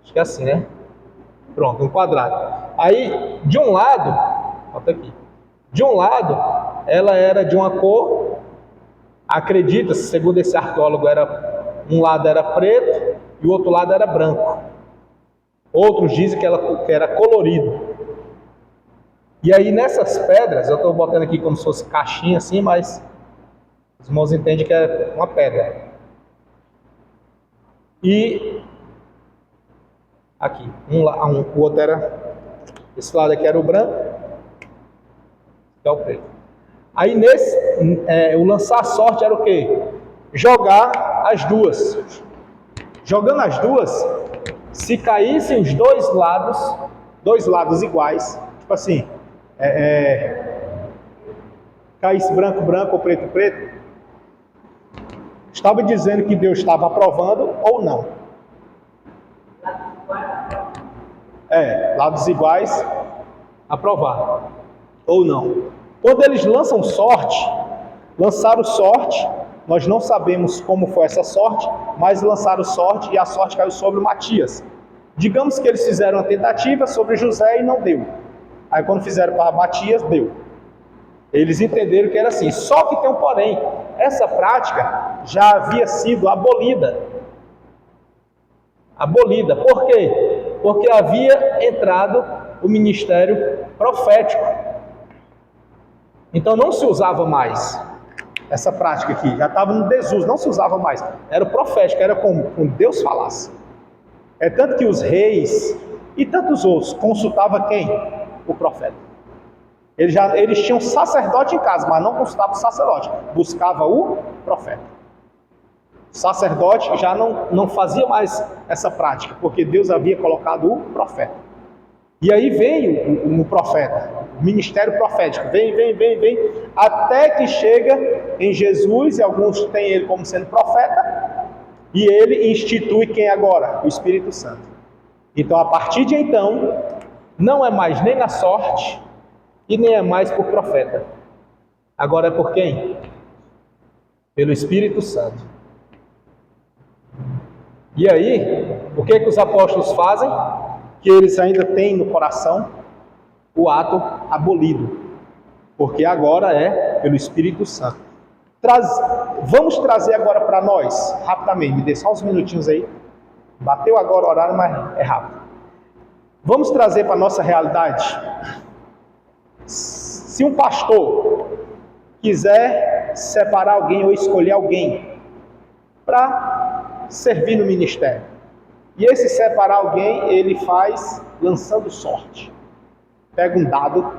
acho que é assim, né? Pronto, um quadrado. Aí, de um lado, bota aqui, de um lado, ela era de uma cor, acredita-se, segundo esse arqueólogo, um lado era preto e o outro lado era branco. Outros dizem que era colorido. E aí nessas pedras, eu estou botando aqui como se fosse caixinha assim, mas os irmãos entendem que é uma pedra. E aqui, o outro era, esse lado aqui era o branco, que é o preto. Aí o lançar sorte era o quê? Jogar as duas. Jogando as duas, se caíssem os dois lados iguais, tipo assim, caísse branco, branco ou preto, preto, estava dizendo que Deus estava aprovando ou não. Lados iguais, aprovar ou não. Quando eles lançaram sorte, nós não sabemos como foi essa sorte, mas lançaram sorte e a sorte caiu sobre Matias. Digamos que eles fizeram uma tentativa sobre José e não deu. Aí quando fizeram para Matias, deu. Eles entenderam que era assim. Só que tem um porém. Essa prática já havia sido abolida. Abolida. Por quê? Porque havia entrado o ministério profético. Então não se usava mais essa prática aqui. Já estava no desuso, não se usava mais. Era o profético, era como Deus falasse. É tanto que os reis e tantos outros consultavam quem? O profeta. Eles tinham sacerdote em casa, mas não consultavam o sacerdote. Buscava o profeta. O sacerdote já não fazia mais essa prática, porque Deus havia colocado o profeta. E aí vem o profeta, o ministério profético, vem, até que chega em Jesus, e alguns têm ele como sendo profeta, e ele institui quem agora? O Espírito Santo. Então, a partir de então, não é mais nem na sorte, e nem é mais por profeta. Agora é por quem? Pelo Espírito Santo. E aí, o que os apóstolos fazem? Que eles ainda têm no coração o ato abolido, porque agora é pelo Espírito Santo. Vamos trazer agora para nós, rapidamente, me dê só uns minutinhos aí, bateu agora o horário, mas é rápido. Vamos trazer para a nossa realidade. Se um pastor quiser separar alguém ou escolher alguém para servir no ministério, e esse separar alguém, ele faz lançando sorte. Pega um dado,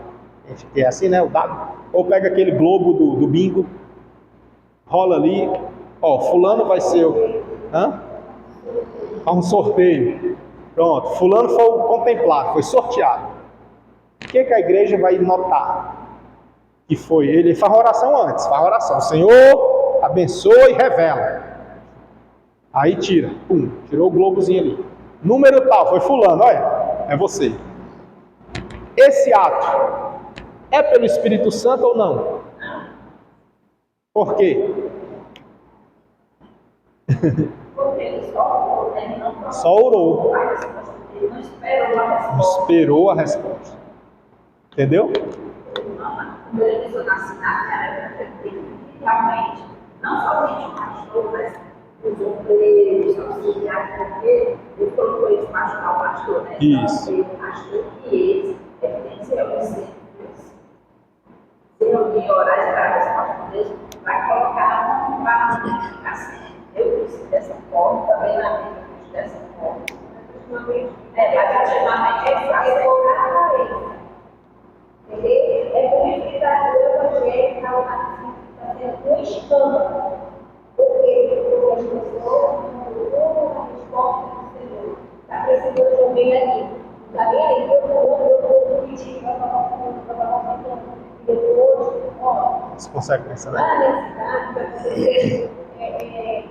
que é assim, né, o dado, ou pega aquele globo do bingo, rola ali, ó, fulano vai ser faz um sorteio, pronto, fulano foi contemplado, foi sorteado. O que a igreja vai notar? Que foi, ele faz oração antes, faz oração, Senhor, abençoa e revela. Aí tira, tirou o globozinho ali. Número tal, foi fulano, olha, é você. Esse ato é pelo Espírito Santo ou não? Por quê? Porque ele só orou, ele não Só orou. Ele não esperou a resposta. Esperou a resposta. Entendeu? Quando ele pensou na cidade, era realmente, não somente o pastor, mas os obreiros, os auxiliares, porque ele colocou esse pastor ao pastor, né? Isso. Então, o pastor que eles evidenciam sempre. Se reunir, orar e esperar a resposta de Deus, vai colocar uma palavra assim. Eu disse dessa forma, também na Bíblia eu disse dessa forma. Mas ultimamente ele faz isso. É por isso que está no Evangelho, está sendo um escândalo. Porque as pessoas não dão a resposta do Senhor. Está precisando de alguém aqui. Está bem aí, eu vou pedir para falar e depois, Você consegue pensar, né? lá na cidade,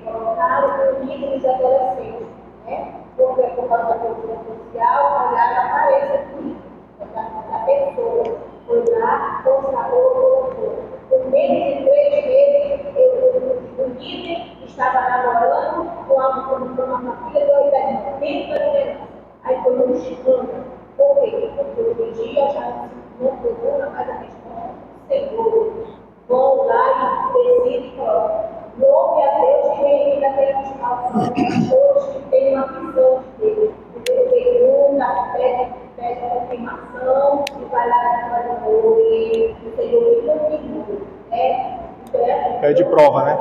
colocaram o líder dos adolescentes, né? Porque por causa da cultura social, olhar a aparência da pessoa, olhar com sabor do outro. Por menos de 3 meses, o líder estava namorando com uma filha da idade dentro da liderança. Aí foi um escândalo. Por quê? Porque hoje em dia já não procura mais a resposta do Senhor. Vão lá e decidem e colocam. Louve a Deus que tem daqueles pastores que tem uma visão de Deus. Ele pergunta, pede a confirmação e vai lá e faz o oi. O Senhor confirmou. Pede prova, né?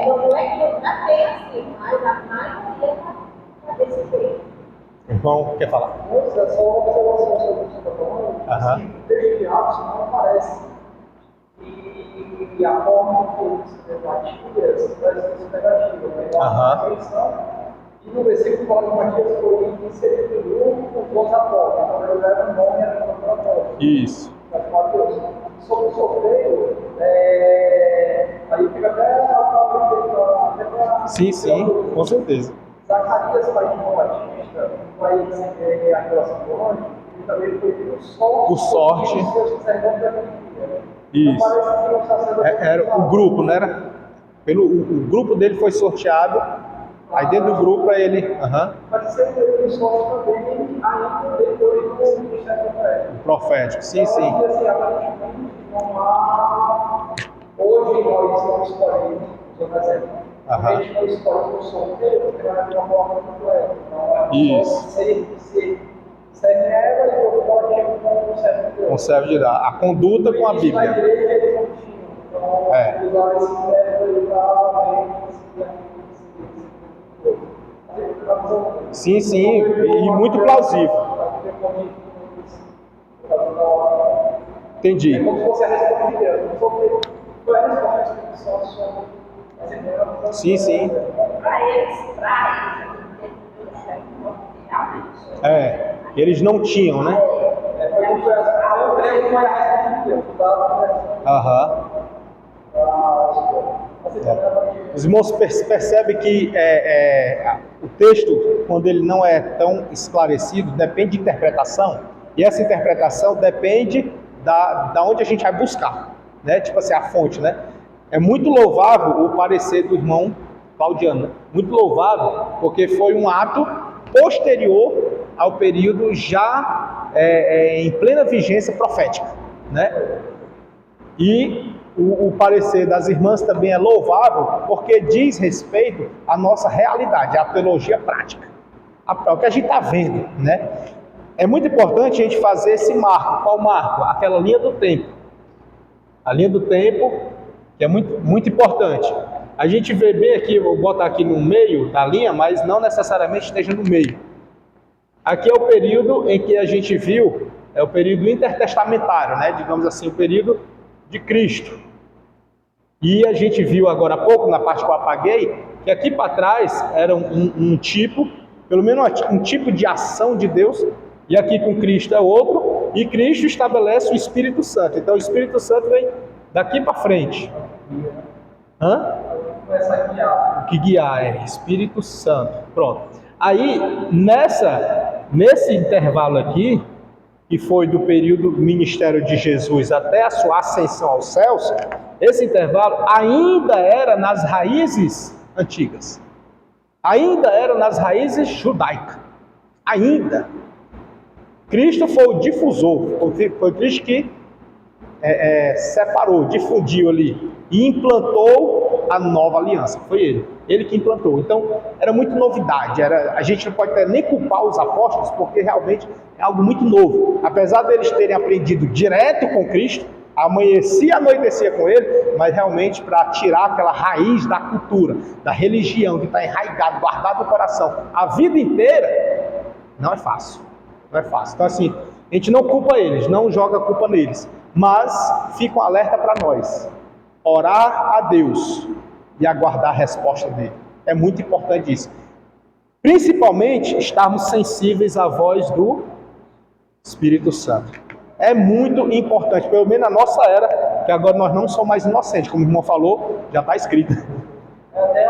Não é que não tem assim, mas a maioria está desse jeito. Irmão, quer falar? Antes, é só uma observação sobre o que você está falando. O texto de Atos não aparece. E a forma como se debatia parece ser negativa. Né? A atenção. E no versículo fala que Matias foi inserido no grupo com os apóstolos. Então ele leva o nome era do apóstolo. Isso. Sobre o sorteio, aí fica até a Sim, com certeza. Zacarias, pai de João Batista, vai receber a revelação do anjo, e também foi por sorte. Isso. Era o grupo, não era? O grupo dele foi sorteado, aí dentro do grupo ele. Mas sempre teve sorte também, ainda depois do ministério profético. Sim. Então, assim, aparentemente, não há. Hoje nós não escolhemos os reservas. A gente não escolhe o sorteio, porque não é de uma forma completa. Então, é só ser ela e o pote com o servo de Deus. Com o servo de Deus. A conduta com a Bíblia. Na igreja eles não tinham. Então, usar esse método para Sim, e muito plausível. Entendi. É como se fosse a resposta de Deus. Não foi a resposta de Deus. Sim, sim. Para eles, Eles não tinham, né? Aham. Os irmãos percebem que o texto, quando ele não é tão esclarecido, depende de interpretação, e essa interpretação depende da onde a gente vai buscar, né? Tipo assim, a fonte, né? É muito louvável o parecer do irmão Claudiano, muito louvável, porque foi um ato posterior ao período já em plena vigência profética, né? E o parecer das irmãs também é louvável, porque diz respeito à nossa realidade, à teologia prática, ao que a gente está vendo, né? É muito importante a gente fazer esse marco. Qual marco? Aquela linha do tempo. A linha do tempo, que é muito, muito importante. A gente vê bem aqui, eu vou botar aqui no meio da linha, mas não necessariamente esteja no meio. Aqui é o período em que a gente viu, é o período intertestamentário, né? Digamos assim, o período de Cristo. E a gente viu agora há pouco, na parte que eu apaguei, que aqui para trás era um tipo, pelo menos um tipo de ação de Deus, e aqui com Cristo é outro, e Cristo estabelece o Espírito Santo. Então o Espírito Santo vem daqui para frente. O que guiar é Espírito Santo. Pronto. Aí, nesse intervalo aqui, que foi do período do ministério de Jesus até a sua ascensão aos céus, esse intervalo ainda era nas raízes antigas. Ainda era nas raízes judaicas. Ainda. Cristo foi o difusor, foi Cristo que separou, difundiu ali e implantou a nova aliança. Foi ele que implantou. Então era muito novidade. A gente não pode nem culpar os apóstolos, porque realmente é algo muito novo. Apesar deles terem aprendido direto com Cristo, amanhecia, anoitecia com ele, mas realmente para tirar aquela raiz da cultura, da religião que está enraizado, guardado no coração a vida inteira, não é fácil. Não é fácil. Então assim, a gente não culpa eles, não joga a culpa neles, mas fica um alerta para nós. Orar a Deus e aguardar a resposta dele. É muito importante isso. Principalmente estarmos sensíveis à voz do Espírito Santo. É muito importante, pelo menos na nossa era, que agora nós não somos mais inocentes, como o irmão falou, já está escrito. Até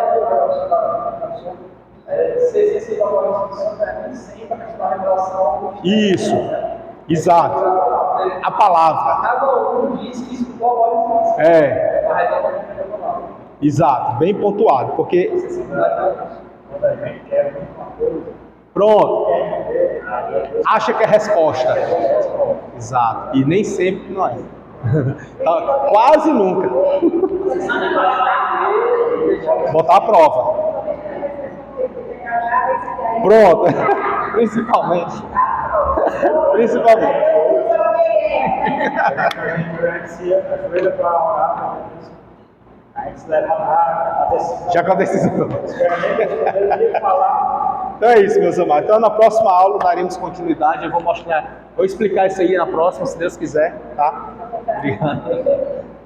ser sensível à voz do Santo é nem sempre a questão da revelação. Isso, exato. A palavra. Cada um diz que escutou a voz do Santo. Exato, bem pontuado, porque... Quando a gente quer uma coisa, Pronto. Acha que é resposta. Exato. E nem sempre não é. Quase nunca. Botar a prova. Pronto. Principalmente. ajoelha para orar, a gente leva a decisão. Já com a decisão. Falar. Então é isso, meus amados. Então na próxima aula daremos continuidade. Eu vou explicar isso aí na próxima, se Deus quiser, tá? Obrigado.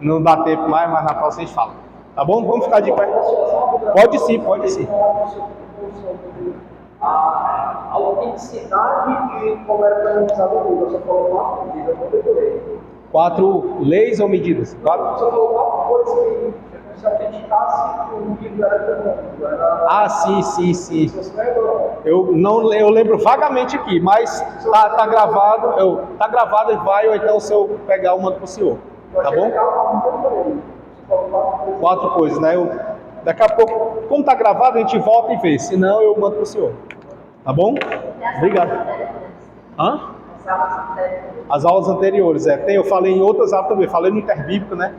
Não dá tempo mais, mas na próxima a gente fala. Tá bom? Vamos ficar de pé. Pode sim, pode sim. A autenticidade de como era canonizado o livro. Você falou 4 medidas, eu não decorei. 4 leis ou medidas? 4? Você falou 4 coisas que se autenticasse que o livro era canônico. Ah, sim. Vocês lembram? Eu lembro vagamente aqui, mas tá gravado. Tá gravado e vai, ou então se eu pegar, eu mando pro senhor. Tá bom? 4 coisas, né? Daqui a pouco, como tá gravado, a gente volta e vê. Se não, eu mando pro senhor. Tá bom? Obrigado. Hã? As aulas anteriores, eu falei em outras aulas também. Falei no interbíblico, né?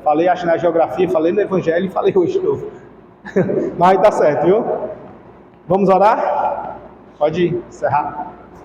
Falei acho na geografia, falei no evangelho e falei hoje de novo. Mas tá certo, viu? Vamos orar? Pode encerrar.